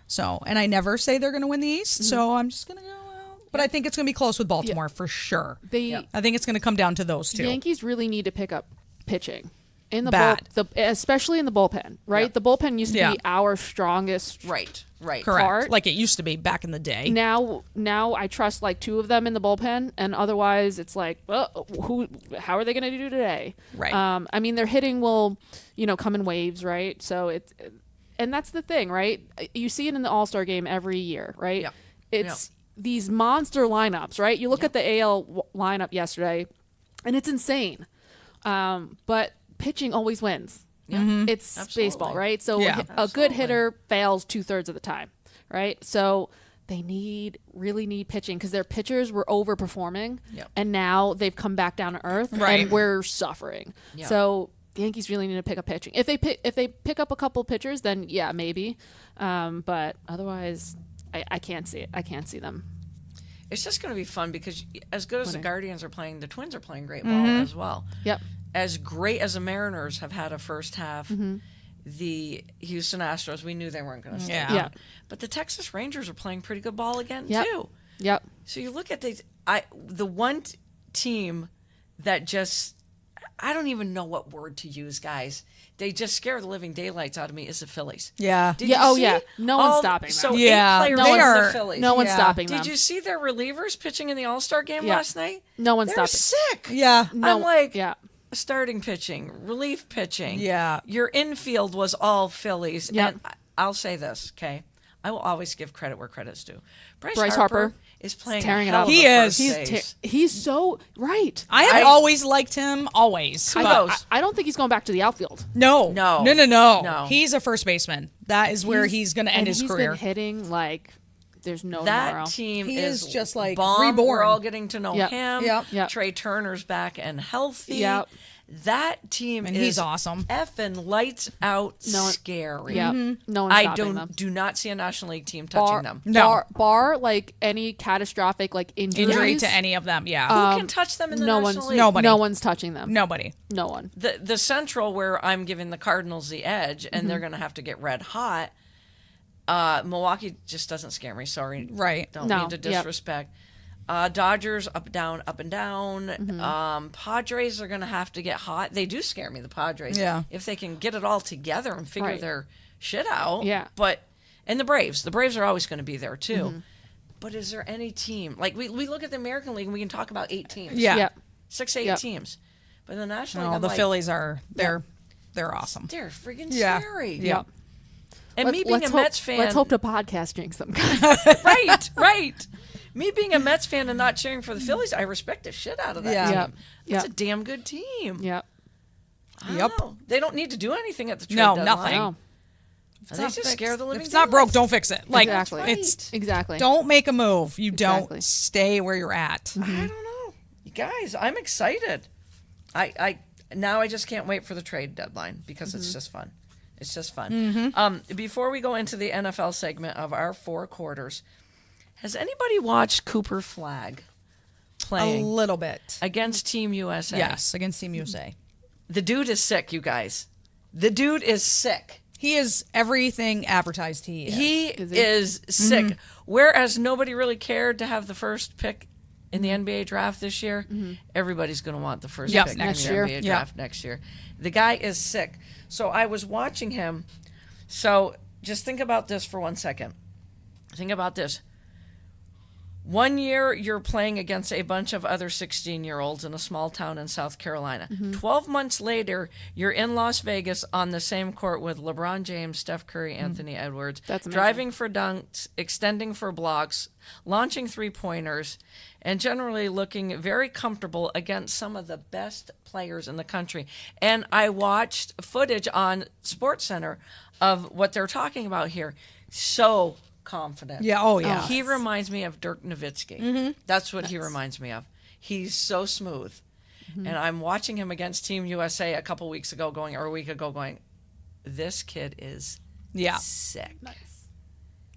So, and I never say they're going to win the East, so I'm just going to go out. But I think it's going to be close with Baltimore for sure. I think it's going to come down to those two. Yankees really need to pick up pitching in the Bad. especially in the bullpen. Right, Yeah. the bullpen used to Yeah. be our strongest. Right. Right. Correct. part. Like it used to be back in the day. Now I trust like 2 of them in the bullpen, and otherwise it's like, well, how are they going to do today? Right. I mean, their hitting will, come in waves, right? So and that's the thing, right? You see it in the All-Star game every year, right? Yeah. It's these monster lineups, right? You look at the AL lineup yesterday, and it's insane. But pitching always wins. Yeah. It's Absolutely. baseball, right? So Yeah. a good hitter fails 2/3 of the time, right? So they really need pitching because their pitchers were overperforming, Yep. and now they've come back down to earth, Right. and we're suffering. Yep. So the Yankees really need to pick up pitching. If they pick up a couple pitchers, then yeah, maybe. But otherwise, I can't see it. I can't see them. It's just going to be fun because as good as the Winning. Guardians are playing, the Twins are playing great ball as well. Yep. As great as the Mariners have had a first half, the Houston Astros, we knew they weren't going to stay. Yeah. Yeah. But the Texas Rangers are playing pretty good ball again, Yep. too. Yep. So you look at these, the one team that just, I don't even know what word to use, guys. They just scare the living daylights out of me is the Phillies. Yeah. Did Yeah, you oh, see yeah. No one's all- stopping them. So Yeah. 8 players No in one's- the Phillies. No one's Yeah. stopping them. Did you see their relievers pitching in the All-Star game Yeah. last night? No one's They're stopping. sick. Yeah. No, I'm like, yeah. starting pitching, relief pitching. Yeah. Your infield was all Phillies. Yep. And I'll say this, okay? I will always give credit where credit's due. Bryce Harper is playing tearing a it hell up. of He a is. first He's base. he's so right. I have always liked him, always. Who but- knows? I don't think he's going back to the outfield. No. No. No. He's a first baseman. That is where he's going to end and his he's career. been hitting like there's no That tomorrow. team He is just, like, bomb. We're reborn. all getting to know Yep. him. Yep. Trey Turner's back and healthy. Yep. That team And is he's awesome. effing lights out No one- scary. Yeah, no one's I stopping them. do not see a National League team touching them. No. Bar like any catastrophic like injuries. Injury to any of them. Yeah. Who can touch them in the no National one's League? Nobody. No one's touching them. Nobody. No one. The Central, where I'm giving the Cardinals the edge, and they're going to have to get red hot. Milwaukee just doesn't scare me. Sorry, Right. Don't No, mean to yep. disrespect. Dodgers up and down. Mm-hmm. Padres are going to have to get hot. They do scare me, the Padres. Yeah. If they can get it all together and figure Right. their shit out. Yeah. And the Braves are always going to be there too. Mm-hmm. But is there any team like we look at the American League and we can talk about 8 teams. Yeah. Yep. 6, 8 Yep. teams. But in the National No, League, I'm the like, Phillies are they're awesome. they're freaking Yeah. scary. Yep. And me being a Mets fan, Let's hope the podcast drinks them, guys. right. Me being a Mets fan and not cheering for the Phillies, I respect the shit out of that Yeah. team. Yep. It's a Yep. damn good team. Yep. I don't Yep. know. They don't need to do anything at the trade No, deadline. nothing. No. They just scare the living If it's not broke, daylights. don't fix it. Like Exactly. it's Exactly. don't make a move. You Exactly. don't stay where you're at. I don't know. You guys, I'm excited. I now I just can't wait for the trade deadline because it's just fun. It's just fun. Before we go into the NFL segment of our 4 quarters, has anybody watched Cooper Flagg A playing little bit. against Team USA? Yes, against Team USA. The dude is sick, you guys. The dude is sick. He is everything advertised he is. He Is he? is sick. Whereas nobody really cared to have the first pick in the NBA draft this year, everybody's going to want the first Yep, pick next in the year. NBA Yep. draft next year. The guy is sick. So I was watching him. So just think about this for 1 second. Think about this. 1 year, you're playing against a bunch of other 16-year-olds in a small town in South Carolina. 12 months later, you're in Las Vegas on the same court with LeBron James, Steph Curry, Anthony Edwards, That's amazing. driving for dunks, extending for blocks, launching three-pointers, and generally looking very comfortable against some of the best players in the country. And I watched footage on SportsCenter of what they're talking about here. So confident. Yeah, oh yeah. He reminds me of Dirk Nowitzki. That's what he reminds me of. He's so smooth. And I'm watching him against Team USA a week ago going, this kid is Yeah. sick.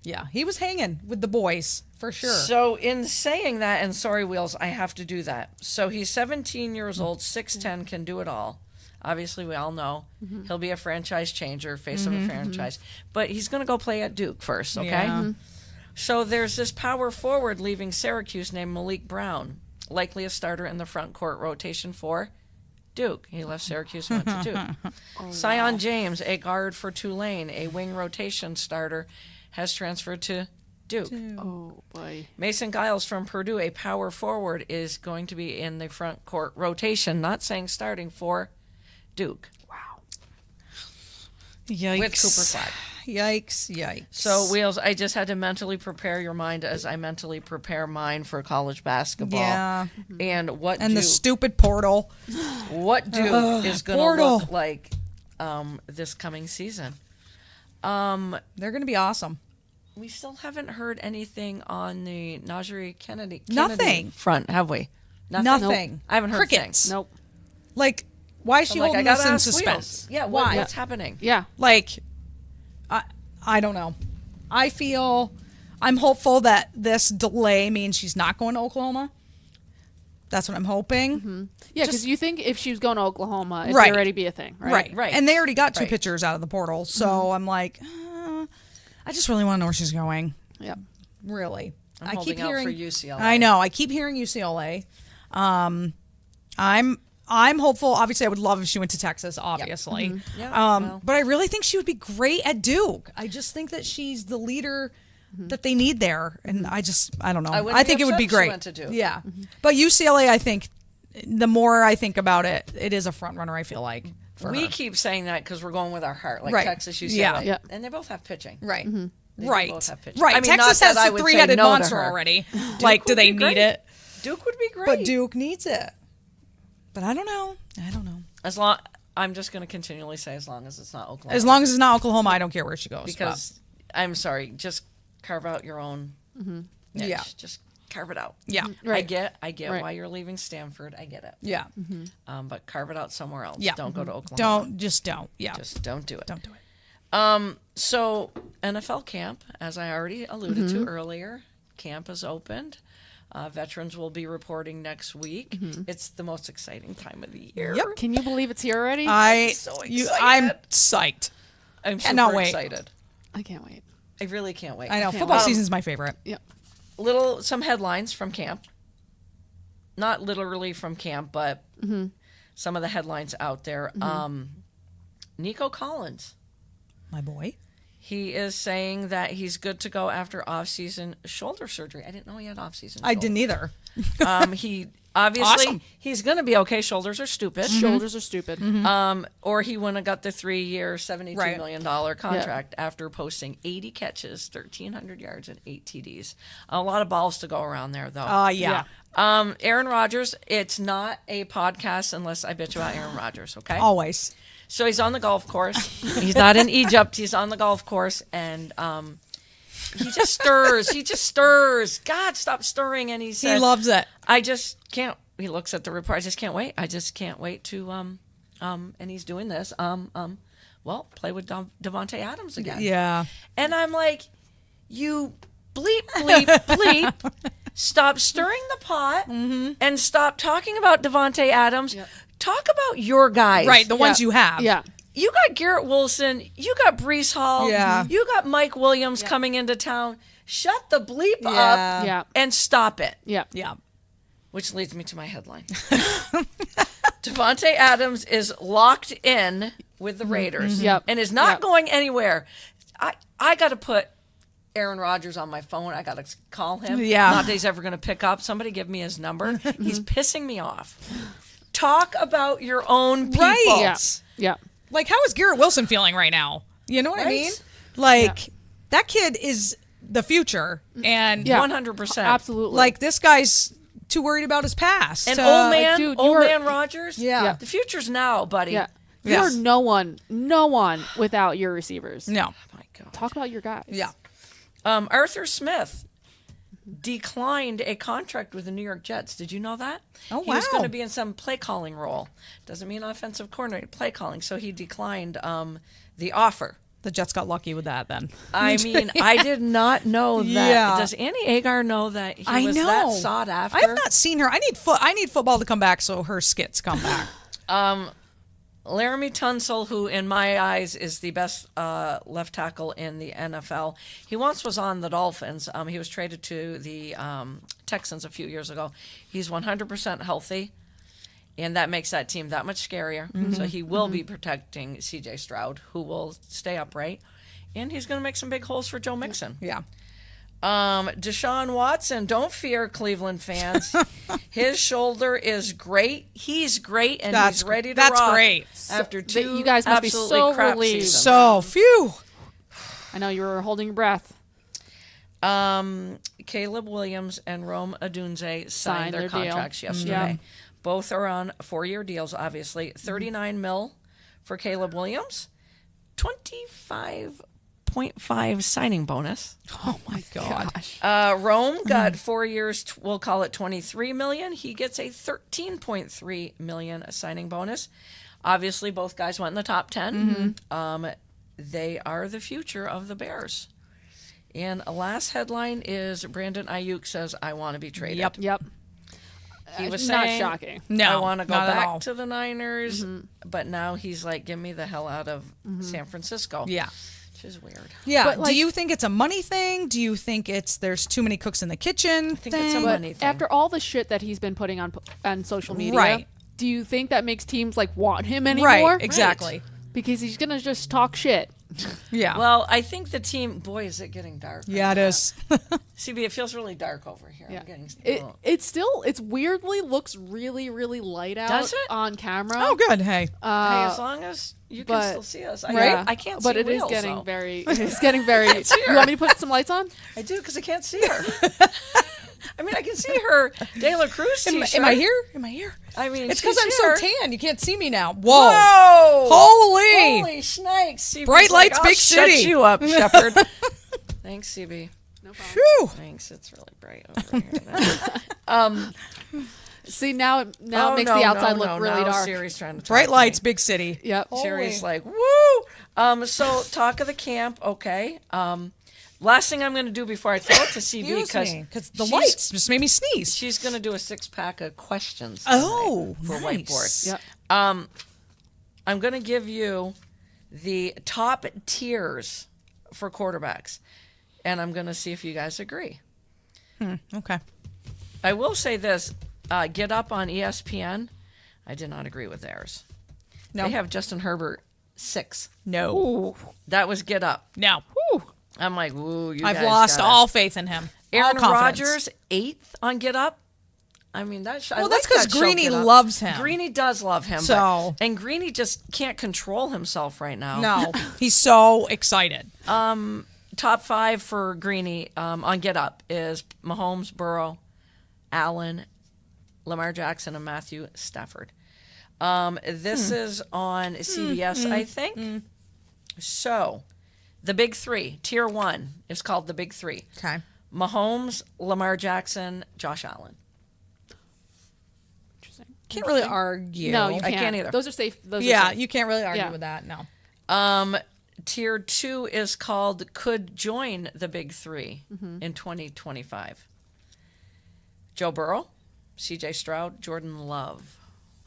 Yeah. He was hanging with the boys for sure. So in saying that, and sorry, Wheels, I have to do that. So he's 17 years old, 6'10", can do it all. Obviously, we all know he'll be a franchise changer, face of a franchise. But he's going to go play at Duke first, okay? Yeah. So there's this power forward leaving Syracuse named Malik Brown, likely a starter in the front court rotation for Duke. He left Syracuse and went to Duke. Zion James, a guard for Tulane, a wing rotation starter, has transferred to Duke. Oh boy. Mason Giles from Purdue, a power forward, is going to be in the front court rotation, not saying starting, for Duke. Wow. Yikes. With Cooper Flagg. Yikes. So, Wheels, I just had to mentally prepare your mind as I mentally prepare mine for college basketball. Yeah. And what And Duke, the stupid portal. what Duke is going to portal. look like this coming season. They're going to be awesome. we still haven't heard anything on the Najee Kennedy Nothing. front, have we? Nothing. I haven't heard Crickets. things. Nope. Like, why is she I'm like, holding I this gotta in ask suspense? Wheels. Yeah, Why? what's happening? Yeah. Like, I don't know. I'm hopeful that this delay means she's not going to Oklahoma. That's what I'm hoping. Yeah, because you think if she was going to Oklahoma, it'd Right. already be a thing, right? Right. Right. And they already got two Right. pitchers out of the portal. So I'm like, I just really want to know where she's going. Yeah. Really. I'm holding out for UCLA. I know. I keep hearing UCLA. I'm hopeful. Obviously, I would love if she went to Texas, obviously. Yeah, well. But I really think she would be great at Duke. I just think that she's the leader that they need there. And I don't know. I wouldn't I be think it would upset be if she great. went to Duke. Yeah. But UCLA, I think, the more I think about it, it is a front runner, I feel like. For We her. keep saying that because we're going with our heart, like Right. Texas, UCLA. Yeah. Yeah. And they both have pitching. Right. They Right. both have pitching. Right. I mean, Texas not has that I the would say three-headed no to monster her. already. Duke Like, do would they be need great. it? Duke would be great. But Duke needs it. But I don't know. I'm just going to continually say as long as it's not Oklahoma. As long as it's not Oklahoma, I don't care where she goes. Because I'm sorry, just carve out your own niche. Yeah. Just carve it out. yeah. Right. I get Right. why you're leaving Stanford. I get it. Yeah. But carve it out somewhere else. Yeah. Don't go to Oklahoma. Don't. Yeah. Just don't do it. don't do it. So NFL camp, as I already alluded to earlier, camp has opened. Veterans will be reporting next week. It's the most exciting time of the year. Yep. Can you believe it's here already? I'm so I'm excited. psyched. I'm cannot super wait. excited. I can't wait. I really can't wait. I know. can't Football wait. season's my favorite. Yeah. Some headlines from camp. Not literally from camp, but some of the headlines out there. Nico Collins. My boy. He is saying that he's good to go after off-season shoulder surgery. I didn't know he had off-season. I didn't either. He obviously Awesome. he's going to be okay. Shoulders are stupid. Shoulders are stupid. Or he wouldn't have got the 3-year, $72 Right. million contract after posting 80 catches, 1,300 yards, and 8 TDs. A lot of balls to go around there, though. Yeah. Aaron Rodgers, it's not a podcast unless I bitch about Aaron Rodgers, okay? Always. So he's on the golf course. He's not in Egypt. He's on the golf course, and he just stirs. He just stirs. God, stop stirring. And he said, He loves it. I just can't. He looks at the report. I just can't wait. I just can't wait to and he's doing this. Well, play with Devontae Adams again. Yeah. And I'm like, you bleep, bleep, bleep. Stop stirring the pot and stop talking about Devontae Adams. Yep. Talk about your guys. Right. The ones you have. Yeah. You got Garrett Wilson. You got Brees Hall. Yeah. You got Mike Williams coming into town. Shut the bleep up Yeah. and stop it. Yeah. Yeah. Which leads me to my headline. Devontae Adams is locked in with the Raiders Yep. and is not Yep. going anywhere. I got to put Aaron Rodgers on my phone. I got to call him. Yeah. Not that he's ever going to pick up. Somebody give me his number. He's pissing me off. Talk about your own people. Right. Yeah. Yeah. Like, how is Garrett Wilson feeling right now? You know what I Right? mean? Like, that kid is the future. And, Yeah. 100%. Absolutely. like, this guy's too worried about his past. And to- old man, dude, you old are- man Rodgers. Yeah. The future's now, buddy. Yeah. Yes. You're no one without your receivers. No. Oh my God. Talk about your guys. Yeah. Arthur Smith declined a contract with the New York Jets. Did you know that? Oh, He was wow. going to be in some play calling role. Doesn't mean offensive coordinator, play calling. So he declined the offer. The Jets got lucky with that then. I mean, I did not know that. Yeah. Does Annie Agar know that he I was know. that sought after? I have not seen her. I need football to come back so her skits come back. Laramie Tunsil, who in my eyes is the best left tackle in the NFL, he once was on the Dolphins. He was traded to the Texans a few years ago. He's 100% healthy, and that makes that team that much scarier. So he will be protecting C.J. Stroud, who will stay upright, and he's going to make some big holes for Joe Mixon. Yeah. Deshaun Watson, don't fear, Cleveland fans. His shoulder is great. He's great, and That's- he's ready to that's rock great. after So- two you guys must be absolutely so crap relieved. seasons. So, phew. I know you were holding your breath. Caleb Williams and Rome Odunze signed Signed their their deal. contracts yesterday. Yeah. Both are on 4-year deals, obviously. Mm-hmm. 39 mil for Caleb Williams, 25 8.5 signing bonus. Oh my God. Rome got 4 years. We'll call it 23 million. He gets a 13.3 million signing bonus. Obviously, both guys went in the top 10. They are the future of the Bears. And a last headline is Brandon Ayuk says, "I want to be traded." Yep. He was not saying, shocking. No, I want to go not at all. back to the Niners, but now he's like, "Give me the hell out of San Francisco." Yeah. Which is weird. Yeah. But, Do like- you think it's a money thing? Do you think it's there's too many cooks in the kitchen? I think it's a But money thing. after all the shit that he's been putting on social media, Right. do you think that makes teams like want him anymore? Right. Exactly. Because he's gonna just talk shit. Yeah. Well, I think the team. Boy, is it getting dark. yeah, it is. CB, it feels really dark over here. Yeah. I'm getting. It's weirdly looks really light out Does it? on camera. Oh, good. Hey. Hey, as long as you can but- still see us, Right? I can't see But it is wheels, getting though. very. It's getting very. see her. You want me to put some lights on? I do because I can't see her. I mean, I can see her De La Cruz t-shirt. Am I here? Am I here? I mean, It's because she's I'm here. so tan. You can't see me now. Whoa. Whoa! Holy. Holy snakes! CB's Bright like, lights, "I'll big shut city." you up, Shepard. Thanks, CB. No problem. Phew. Thanks. It's really bright over here. See now it Oh, makes no, the outside no, look no. really Now dark. Siri's trying to talk Bright to lights, me. big city. Yep. Siri's like, woo! So talk of the camp, okay. Last thing I'm going to do before I throw it to CB Because the she's- lights just made me sneeze. She's going to do a 6-pack of questions. Oh, tonight for nice. whiteboard. Yep. I'm going to give you the top tiers for quarterbacks, and I'm going to see if you guys agree. Okay. I will say this: Get Up on ESPN. I did not agree with theirs. No. They have Justin Herbert 6. No. That was Get Up. No. I'm like, woo! You I've guys lost gotta- all faith in him. Aaron all confidence. Rodgers 8th on Get Up. I mean that. Well, that's because Greeny loves him. Greeny does love him. So- and Greeny just can't control himself right now. No. He's so excited. Top 5 for Greeny on Get Up is Mahomes, Burrow, Allen, Lamar Jackson, and Matthew Stafford. This is on CBS, I think. So, the Big Three, Tier 1 is called the Big Three. Okay. Mahomes, Lamar Jackson, Josh Allen. Interesting. Can't really argue. No, you I can't. can't either. Those are safe. Those are Yeah, safe. you can't really argue Yeah. with that. No. Tier 2 is called Could Join the Big Three in 2025. Joe Burrow, CJ Stroud, Jordan Love.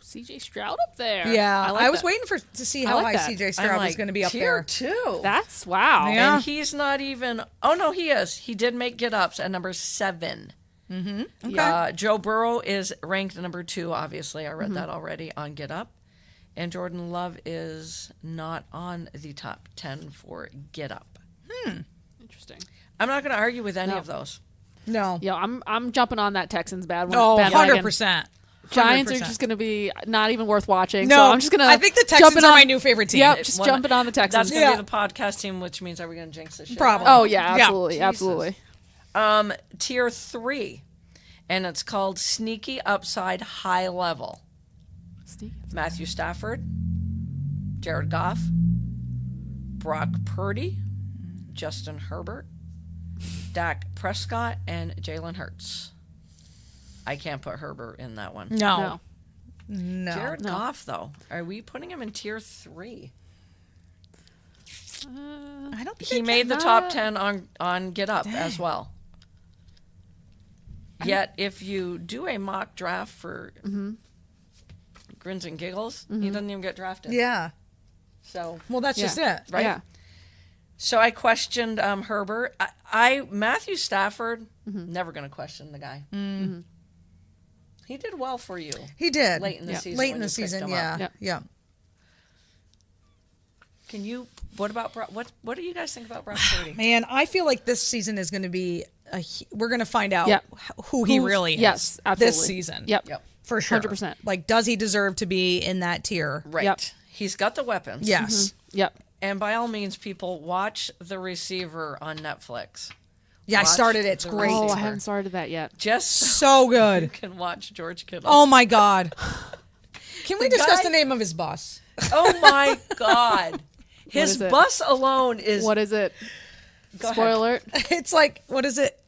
CJ Stroud up there. Yeah, like I was that. waiting to see I how like high that. CJ I'm Stroud was like, going to be up Tier there. 2. That's wow. Yeah. And he's not even. Oh no, he is. He did make Get Ups at number 7. Okay. Joe Burrow is ranked number 2. Obviously, I read that already on Get Up, and Jordan Love is not on the top 10 for Get Up. Interesting. I'm not going to argue with any No. of those. No. Yeah, I'm jumping on that Texans bandwagon. Oh, bandwagon. 100%. Giants are 100%. just going to be not even worth watching. No, so I'm just going to. I think the Texans are my new favorite team. Yep, just One- jumping on the Texans. That's going to Yeah. be the podcast team, which means are we going to jinx this shit? Probably. Oh yeah, Yeah. absolutely, Jesus. absolutely. Tier 3, and it's called Sneaky Upside High Level. Matthew Stafford, Jared Goff, Brock Purdy, Justin Herbert, Dak Prescott, and Jalen Hurts. I can't put Herbert in that one. No. No. No. Jared Goff, though, are we putting him in Tier 3? I don't think He made the top 10 on Get Up as well. Yet, if you do a mock draft for grins and giggles, he doesn't even get drafted. Yeah. So, Well, that's Yeah. just it. right? Yeah. So I questioned Herbert. I Matthew Stafford, never going to question the guy. He did well for you. He did. Late in the Yeah. season Late when in the you picked season, him yeah. up. Yep. Yeah. Can you? What about what do you guys think about Brock Purdy? Man, I feel like this season is going to be we're going to find out Yep. who he Who's- really is. yes, absolutely. This season. Yep. Yep. For sure. 100%. Like, does he deserve to be in that tier? Right. Yep. He's got the weapons. Yes. Yep. And by all means, people watch The Receiver on Netflix. Yeah, I Watch started it. It's the great. Oh, I receiver. haven't started that yet. Just so So you good. can watch George Kittle. Oh my God. Can we The discuss guy- the name of his boss? Oh my God. His is it? bus alone is. What is it? Go ahead. Spoiler alert. It's like, what is it?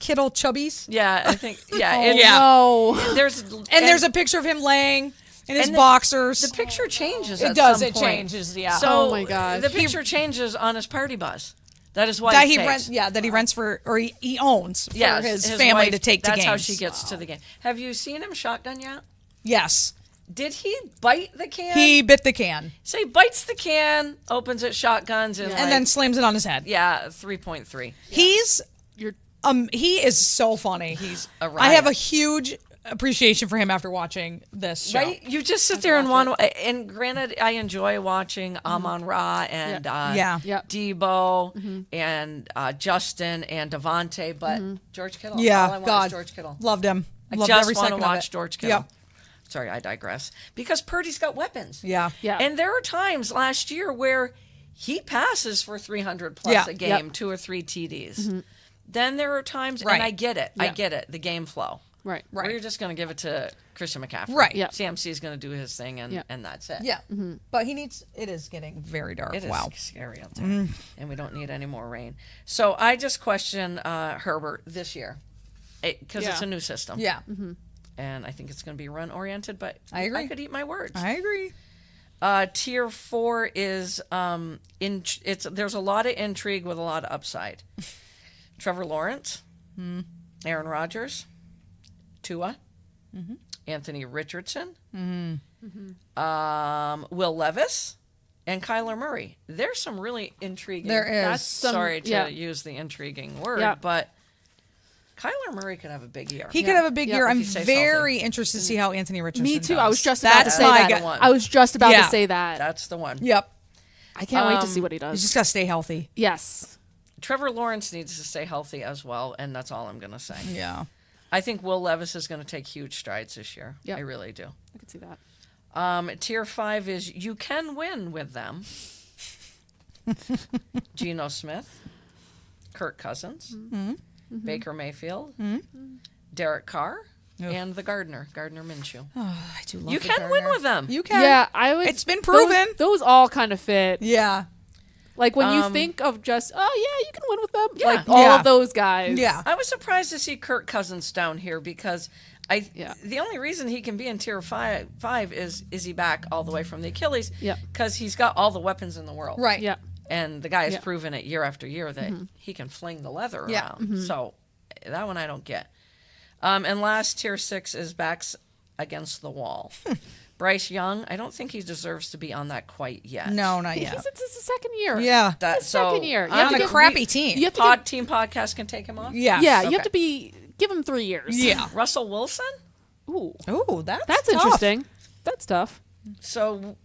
Kittle Chubbies? Yeah, I think. Yeah, Oh, it's, no. there's a picture of him laying in his and boxers. the picture changes. It at does. some It point. changes. Yeah. So Oh my gosh. the picture changes on his party bus. That is why that he rents. Yeah, that he rents for, or he owns for Yes, his family wife, to take to that's games. how she gets to the game. Have you seen him shotgun yet? Yes, Did he bite the can? he bit the can So he bites the can, opens it, shotguns, and, and then slams it on his head. 3.3. He's You're he is so funny. He's a I have a riot. huge appreciation for him after watching this show. Right? You just sit there and want. And granted, I enjoy watching Amon Ra and Yeah. Yep. Debo and Justin and Devontae, but George Kittle. Yeah, all I want God, is George Kittle. loved him. I Loved just every want to second of watch it. George Kittle. Yep. Sorry, I digress. Because Purdy's got weapons. Yeah. yeah. And there are times last year where he passes for 300 plus Yeah. a game, Yep. 2 or 3 TDs. Then there are times, Right. and I get it. I Yeah. get it. The game flow. right. Right. We're just going to give it to Christian McCaffrey. Right. Yeah. CMC is going to do his thing, and, Yeah. and that's it. Yeah. But he needs. It is getting very dark. It is Wow. scary out there, and we don't need any more rain. So I just question Herbert this year because it's Yeah. a new system. Yeah. And I think it's going to be run oriented, but I agree. I could eat my words. I agree. Tier 4 is there's a lot of intrigue with a lot of upside. Trevor Lawrence, Aaron Rodgers, Tua, Anthony Richardson, Will Levis, and Kyler Murray. There's some really intriguing. There is. That's some- Sorry to yeah. use the intriguing word, Yeah. but Kyler Murray could have a big year. He could have a big Yeah. year. If I'm he stays very interested to see how Anthony Richardson. Me too. does. I was just about to That's say my that. guy. I was just about Yeah. to say that. That's the one. Yep. I can't wait to see what he You does. just gotta stay healthy. Yes. Trevor Lawrence needs to stay healthy as well, and that's all I'm going to say. Yeah. I think Will Levis is going to take huge strides this year. Yep. I really do. I could see that. Tier 5 is you can win with them. Geno Smith, Kirk Cousins, Baker Mayfield, Derek Carr, and the Gardner Minshew. I do love You the can win Gardner. with them. You can. Yeah, I would. It's been proven. Those all kind of fit. Yeah. Like when you think of just, oh yeah, you can win with them. Yeah. Like all Yeah. of those guys. Yeah. I was surprised to see Kirk Cousins down here because Yeah. the only reason he can be in tier 5 is he back all the way from the Achilles? Yeah. Because he's got all the weapons in the world. Right. Yeah. And the guy has Yeah. proven it year after year that he can fling the leather Yeah. around. So that one I don't get. And last tier 6 is backs against the wall. Bryce Young, I don't think he deserves to be on that quite yet. No, not yet. It's his second year. Yeah. That, It's his second year. You I'm have On to a get- crappy team. You have to give, Team podcast can take him off? Yeah. yeah, you Okay. have to give him 3 years. Yeah. Russell Wilson? Ooh, Oh, that's that's tough. interesting. That's tough. So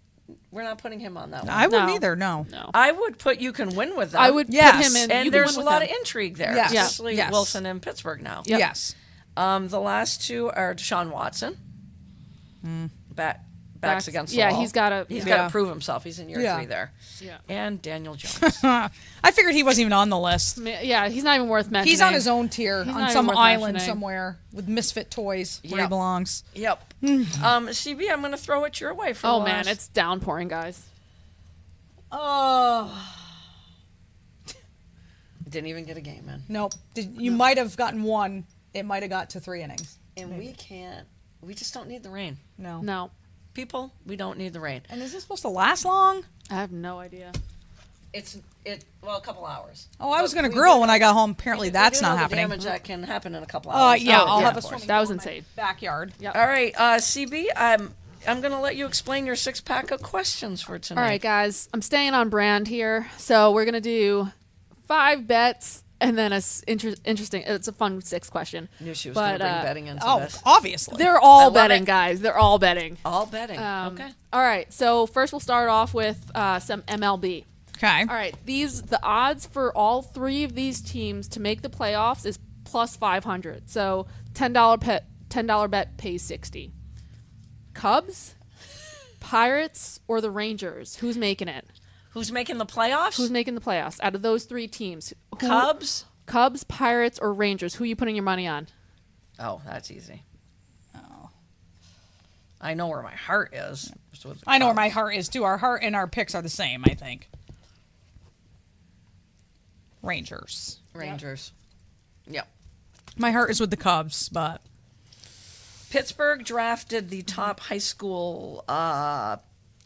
we're not putting him on that one. I wouldn't No. either. No. No, I would put you can win with them. I would Yes. put him in. And you can there's win a with lot him. of intrigue there, Yes. Yeah. especially Yes. Wilson in Pittsburgh now. Yep. Yes. The last two are Deshaun Watson. Backs against the yeah, wall. he's gotta- He's yeah. got to prove himself. He's in year Yeah. 3 there. Yeah. And Daniel Jones. I figured he wasn't even on the list. Yeah, he's not even worth mentioning. He's on his own tier He's on not some even worth island mentioning. somewhere with misfit toys where he Yep. belongs. Yep. CB, I'm going to throw it your way for Oh the man, last- it's downpouring, guys. Oh. Didn't even get a game in. Nope. You might have gotten one. It might have got to 3 innings. And we just don't need the rain. No. No, People, we don't need the rain. And is this supposed to last long? I have no idea. Well, a couple hours. Oh, I was But going to we grill do when know- I got home. Apparently, we that's do not know the happening. damage that can happen in a couple hours. Yeah, Oh, I'll yeah, have a of course. swimming That was pool in my insane. backyard. Yep. All right, CB, I'm going to let you explain your 6-pack of questions for tonight. All right, guys, I'm staying on brand here, so we're gonna do 5 bets and then interesting. It's a fun 6th question. Knew she was going But, to bring betting into Oh, this. obviously. They're all love betting, it. guys. They're all betting. All betting. Okay. All right, so first we'll start off with some MLB. Okay. All right, the odds for all 3 of these teams to make the playoffs is plus 500. So $10 bet pays 60. Cubs, Pirates, or the Rangers? Who's making it? Who's making the playoffs? Who's making the playoffs out of those 3 teams? Cubs? Cubs, Pirates, or Rangers? Who are you putting your money on? Oh, that's easy. Oh. I know where my heart is. I know where my heart is, too. Our heart and our picks are the same, I think. Rangers. Yep. My heart is with the Cubs, but Pittsburgh drafted the top high school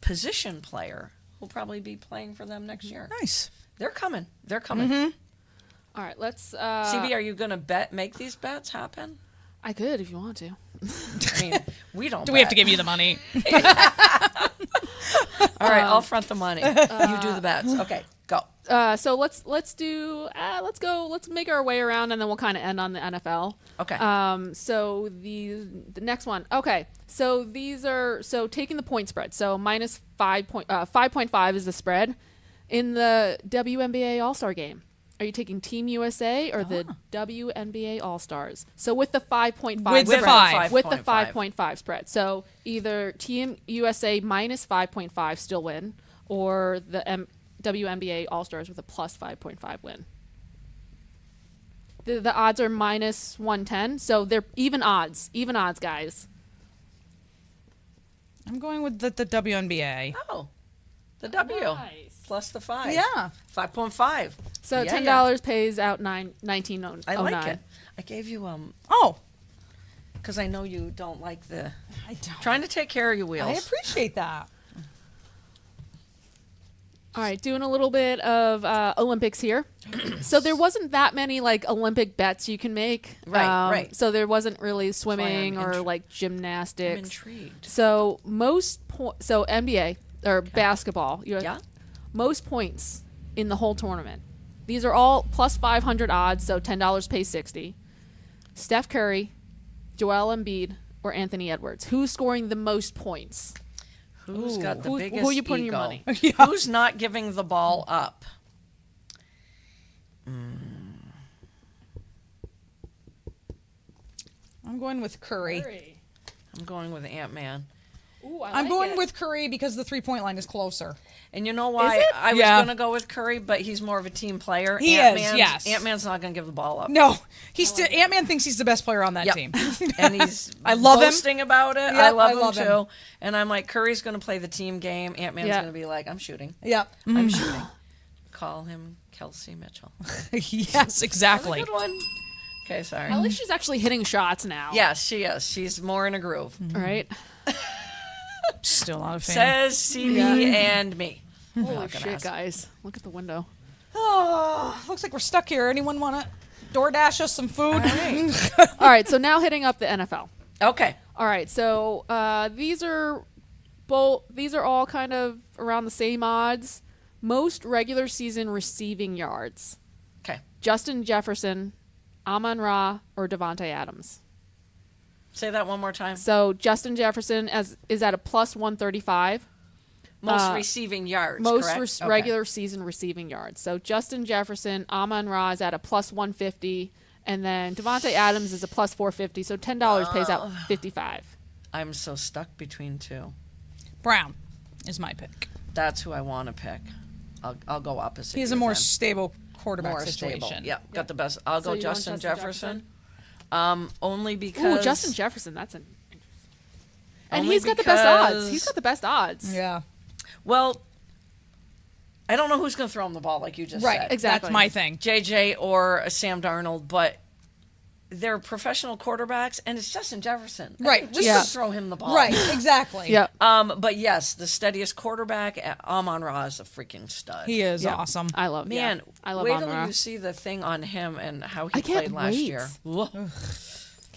position player who'll probably be playing for them next year. nice. They're coming. All right, let's. CB, are you going to make these bets happen? I could if you want to. I mean, we don't. Do we have to give you the money? All right, I'll front the money. You do the bets. Okay, go. So let's make our way around, and then we'll kind of end on the NFL. Okay. So the next one. Okay. So these are taking the point spread. So minus 5.5 is the spread in the WNBA All-Star game. Are you taking Team USA or the WNBA All-Stars? So with the 5.5 With the spread, five. with the 5.5 spread. So either Team USA minus 5.5 still win, or the WNBA All-Stars with a plus 5.5 win. The odds are minus 110, so they're even odds, guys. I'm going with the WNBA. Oh, the W Nice. plus the 5. Yeah. 5.5. So Yeah, $10 pays out $19.09. I like it. I gave you Oh, because I know you don't like the I don't. trying to take care of your I wheels. appreciate that. All right, doing a little bit of Olympics here. So there wasn't that many like Olympic bets you can make. Right. So there wasn't really swimming or intri- like I'm gymnastics. intrigued. So so NBA or basketball, Yeah. most points in the whole tournament. These are all plus 500 odds, so $10 pays 60. Steph Curry, Joel Embiid, or Anthony Edwards. Who's scoring the most points? Who's got the Who biggest are you putting your ego? money? Who's not giving the ball up? I'm going with Curry. I'm going with Ant-Man. Ooh, I'm going with Curry because the 3-point line is closer. And you know why? Is it? I was Yeah. going to go with Curry, but he's more of a team player. He is, Ant-Man's- yes. Ant-Man's not going to give the ball up. No, Ant-Man thinks he's the best player on that Yep. team. And he's I love him. boasting about it. Yep, I love I him love too. him. And I'm like, Curry's going to play the team game. Ant-Man's Yeah. going to be like, I'm shooting. Yep. I'm shooting. Call him Kelsey Mitchell. Yes, exactly. Good one. Okay, sorry. At least she's actually hitting shots now. Yes, she is. She's more in a groove. All right. Still not a fan. Says CB and me. Holy not gonna shit, ask. guys! Look at the window. Oh, looks like we're stuck here. Anyone want to DoorDash us some food? All right. So now hitting up the NFL. Okay. All right. So these are all kind of around the same odds. Most regular season receiving yards: Okay. Justin Jefferson, Amon-Ra, or Devontae Adams. Say that one more time. So Justin Jefferson is at a plus 135. Most receiving yards, Most correct? Okay. regular season receiving yards. So Justin Jefferson, Amon-Ra is at a plus 150, and then Devontae Adams is a plus 450. So $10 pays out 55. I'm so stuck between two. Brown is my pick. That's who I want to pick. I'll go opposite. He's a you more then. stable quarterback more situation. stable. Yep, got the best. I'll So go you want Justin Justin Jefferson. Only because Ooh, Justin Jefferson. That's an. And Only he's got the best odds. because- He's got the best odds. Yeah. Well, I don't know who's going to throw him the ball, like you just Right. said. Exactly. That's my thing. JJ or Sam Darnold, but they're professional quarterbacks, and it's Justin Jefferson. Right, Just Yeah. throw him the ball. Right. Exactly. Yep. But yes, the steadiest quarterback, Amon-Ra is a freaking stud. He is Yep. awesome. I love. Man, yeah. I love wait Amon-Ra. till you see the thing on him and how he I can't played last wait. year. Whoa. Can't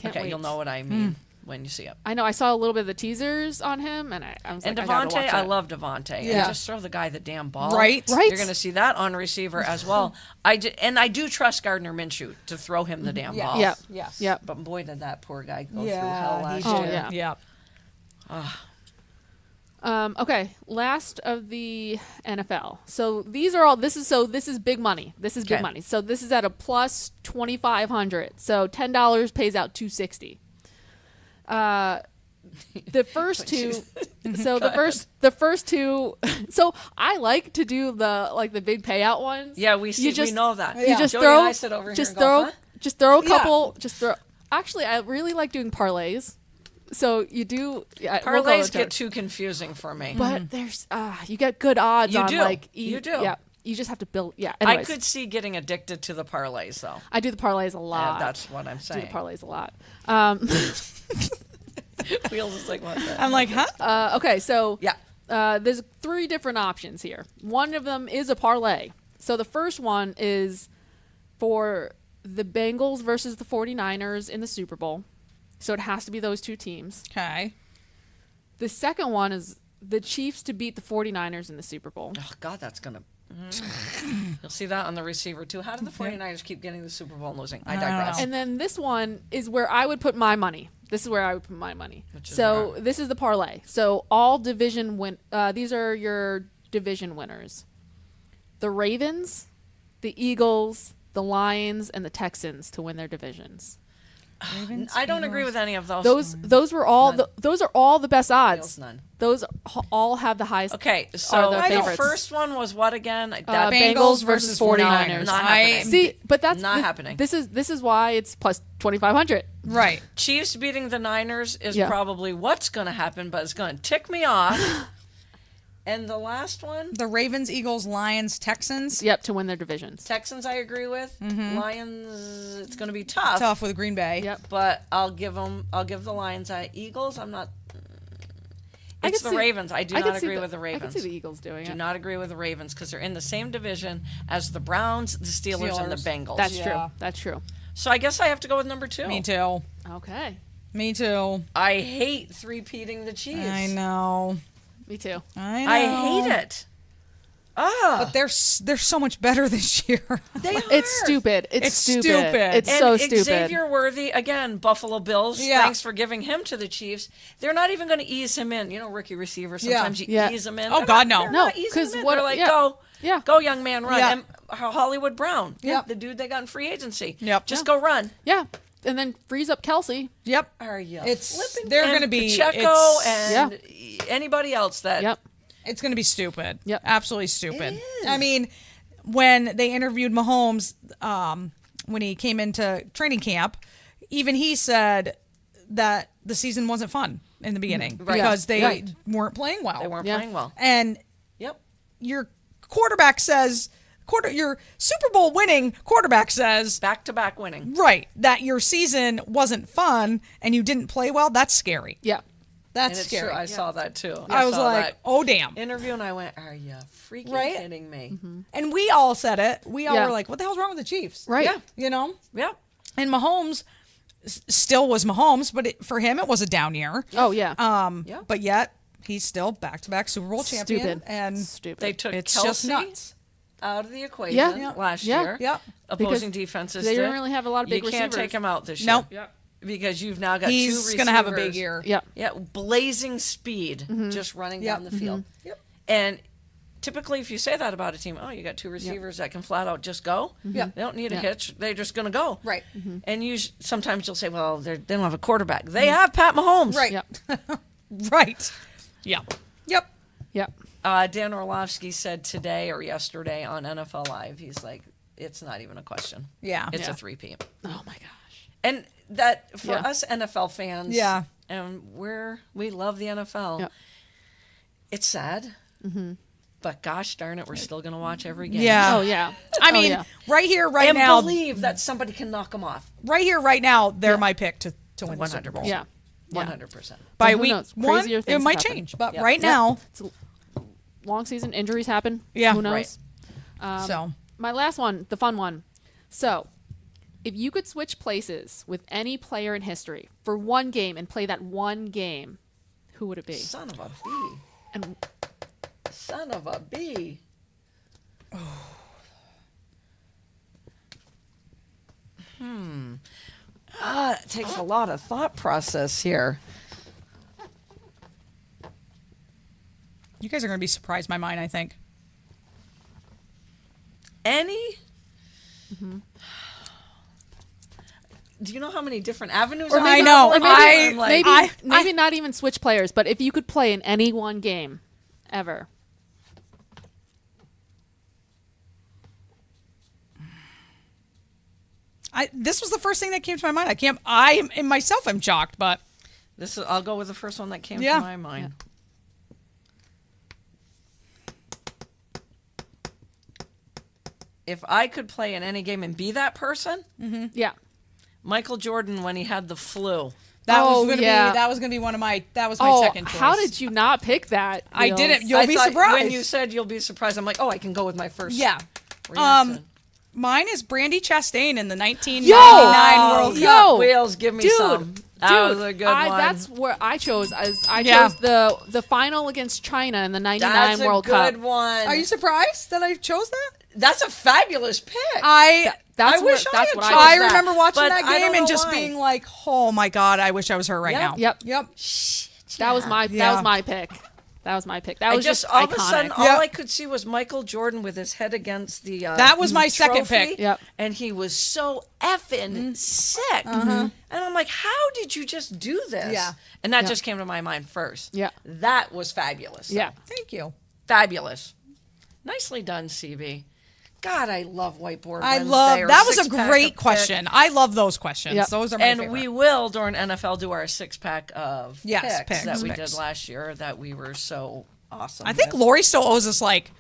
Okay, wait. you'll know what I mean when you see it. I know. I saw a little bit of the teasers on him, and I was And like, I gotta Devontae, watch I it. love Devontae. Yeah. And just throw the guy the damn ball. Right. Right. You're going to see that on receiver as well. I do trust Gardner Minshew to throw him the damn ball. Yep. Yes. Yep. But boy, did that poor guy go through Yeah. hell he last Oh, year. did. yeah. Yeah. Okay, last of the NFL. So these are all. This is big money. This is big Okay. money. So this is at a plus 2,500. So $10 pays out 260. The first two. So the first two. So I like to do the big payout ones. Yeah, we see. You just- we know that. You just Jody throw. and I sit over just here and throw. go, huh? Just throw a Yeah. couple. Just throw. Actually, I really like doing parlays. So you do. Yeah, we'll go Parlays with get it. too confusing for me. But there's you get good odds You on do. like You do. Yeah. You just have to build. Yeah. I Anyways, could see getting addicted to the parlays, though. I do the parlays a lot. That's what I'm I do saying. the parlays a lot. Wheels is like, what the? I'm like, huh? Okay, so Yeah. there's 3 different options here. One of them is a parlay. So the first one is for the Bengals versus the 49ers in the Super Bowl. So it has to be those 2 teams. Okay. The second one is the Chiefs to beat the 49ers in the Super Bowl. Oh, God, that's going to. You'll see that on the receiver, too. How do the 49ers keep getting the Super Bowl and losing? I digress. And then this one is where I would put my money. This is where I would put my money. Which is So where? this is the parlay. So all division these are your division winners. The Ravens, the Eagles, the Lions, and the Texans to win their divisions. I don't agree with any of those. Those were all those are all the best odds. Eagles, none. Those all have the highest. Okay, are so the the favorites. first one was what again? That Bengals versus 49ers. Not happening. See, but that's Not happening. This is why it's plus 2,500. Right. Chiefs beating the Niners is Yeah. probably what's going to happen, but it's going to tick me off. And the last one, The Ravens, Eagles, Lions, Texans. Yep, to win their divisions. Texans, I agree with. Lions, it's going to be tough. Tough with Green Bay. Yep. But I'll give the Lions. Eagles, I'm not. I It's could the see- Ravens. I do I not could see agree with the Ravens. I can see the Eagles doing Do it. not agree with the Ravens because they're in the same division as the Browns, the Steelers, and the Bengals. That's Yeah. true. That's true. So I guess I have to go with number 2. Me too. Okay. Me too. I hate three-peating the Chiefs. I know. Me too. I know. I hate it. But they're so much better this year. They are. It's stupid. It's It's stupid. stupid. It's And so stupid. Xavier Worthy, again, Buffalo Bills, Yeah. thanks for giving him to the Chiefs. They're not even going to ease him in. You know, rookie receiver, sometimes you Yeah. ease him in. Oh, They're God, not- no. they're No, not easing 'cause him in. what- They're like, yeah. go. Yeah. Go, young man, run. Yeah. And Hollywood Brown, Yep. the dude they got in free agency. Yep. Just go run. Yeah. And then frees up Kelsey. Yep. Are you It's- flipping? they're And gonna be- Pacheco it's- and anybody else that. Yep. It's going to be stupid. Yep. Absolutely stupid. It is. I mean, when they interviewed Mahomes, when he came into training camp, even he said that the season wasn't fun in the beginning Right. because they Right. weren't playing well. They weren't Yeah. playing well. And Yep. your quarterback says, your Super Bowl winning quarterback says, Back-to-back winning. right, that your season wasn't fun and you didn't play well. That's scary. Yeah. That's And it's scary. true. I saw that too. I was saw like, that oh, damn. interview, and I went, "Are you freaking Right? kidding me?" And we all said it. We all Yeah. were like, what the hell's wrong with the Chiefs? Right. Yeah. You know? Yep. And Mahomes still was Mahomes, but for him, it was a down year. Oh yeah. Yeah. But yet, he's still back-to-back Super Bowl champion. Stupid. And Stupid. They took it's Kelsey just nuts. out of the equation Yeah. last Yeah. year. Yep. Opposing Because defenses they did. didn't really have a lot of big You can't receivers. take him out this year. Nope. Yep. Because you've now got two He's receivers. going to have a big year. Yep. Yeah, blazing speed, just running Yep. down the field. Yep. And typically, if you say that about a team, oh, you got two receivers that can flat out just go. Yep. They don't need a Yeah. hitch. They're just going to go. Right. And sometimes you'll say, well, they don't have a quarterback. They have Pat Mahomes. Right. Yep. Right. Yep. Yep. Yep. Dan Orlovsky said today or yesterday on NFL Live, he's like, it's not even a question. Yeah. It's Yeah. a three-peat. Oh my gosh. And that, for Yeah. us NFL fans, Yeah. and we love the NFL, Yep. it's sad. But gosh darn it, we're still going to watch every game. Yeah. Oh yeah. I Oh, mean, yeah. right here, right And now, believe that somebody can knock them off. right here, right now, they're my pick to win the Super 100%. Bowl. Yeah. 100%. By Well, who week knows? one, Crazier it things might happen. change. But Yep. right Yep. now, It's a long season. Injuries happen. Yeah. Who knows? Right. so My last one, the fun one. So, if you could switch places with any player in history for one game and play that one game, who would it be? Son of a bee. And Son of a bee. It takes a lot of thought process here. you guys are going to be surprised by mine, I think. Any? Do you know how many different avenues Or I maybe- know? or I'm maybe- like, maybe not even switch players, but if you could play in any one game ever. This was the first thing that came to my mind. I myself am shocked, but I'll go with the first one that came Yeah. to my mind. if I could play in any game and be that person, Yeah. Michael Jordan when he had the flu. That Oh, was gonna yeah. be that was gonna be one of my my second choice. How did you not pick that? I Wheels? didn't. You'll I be thought surprised. when you said you'll be surprised. I'm like, oh, I can go with my first. Yeah. reaction. Mine is Brandy Chastain in the 1999 World Yo! Cup. Wheels, give me Dude, some. That was a good one. That's where I chose. I Yeah. chose the final against China in the '99 That's World a good Cup. one. Are you surprised that I chose that? That's a fabulous pick. That's I wish what. I That's had what I. chose I chose. that, remember watching but that I don't game and know just why. being like, "Oh my god, I wish I was her right Yeah. now." Yep. Yep. That was my. Yeah. That was my pick. That was my pick. That I was just all iconic. of a sudden, all Yep. I could see was Michael Jordan with his head against the. That was my second trophy, pick. Yep. And he was so effing sick. And I'm like, how did you just do this? Yeah. And that just came to my mind first. Yeah. That was fabulous. Yeah. Thank you. Fabulous. Nicely done, CB. God, I love Whiteboard I Wednesday love or that was a six-pack great of question. I love those questions. Yep. Those are my And favorite. we will during NFL do our 6-pack of Yes, picks that we picks. did last year that we were so awesome. I think with. Lori still owes us like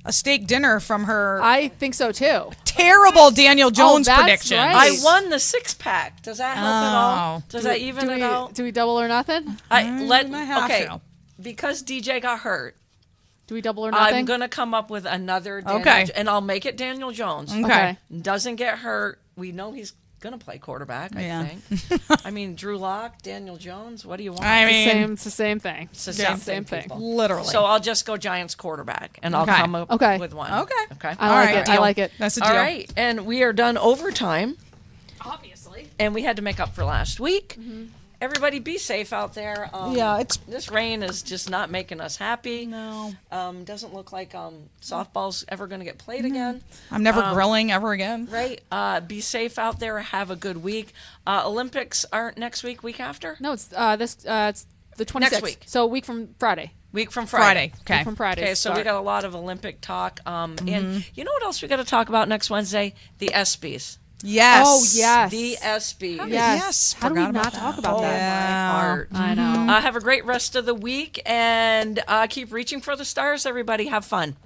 a steak dinner from her I think so too. terrible Daniel Jones that's prediction. right. I won the 6-pack. Does that help at all? Oh. Does that even Do it we out? do we double or nothing? I might have okay. to. Because DJ got hurt, Do we double or nothing? I'm gonna come up with another. Daniel, Okay. and I'll make it Daniel Jones. Okay. Doesn't get hurt. We know he's gonna play quarterback. Yeah. I think. I mean, Drew Lock, Daniel Jones. What do you want? I mean, It's the same thing. It's the same same thing. people. literally. So I'll just go Giants quarterback, and I'll Okay. come up Okay. with one. Okay. Okay. I All like right, it. I deal. like it. That's a deal. All right, and we are done overtime, Obviously. and we had to make up for last week. Everybody, be safe out there. Yeah, it's this rain is just not making us happy. no. Doesn't look like softball's ever going to get played again. I'm never grilling ever again. Right. Be safe out there. Have a good week. Olympics aren't next week. Week after. No, it's it's the 26th. Next week. So a week from Friday. Week from Friday. Friday. Okay. Week from Friday. Okay, so we got a lot of Olympic talk. And you know what else we got to talk about next Wednesday? The ESPYs. Yes. Oh yes. The ESPYs. Yes, How do we forgot not about talk that. about Oh, that? Yeah. my heart. I know. Have a great rest of the week and keep reaching for the stars, everybody. Have fun.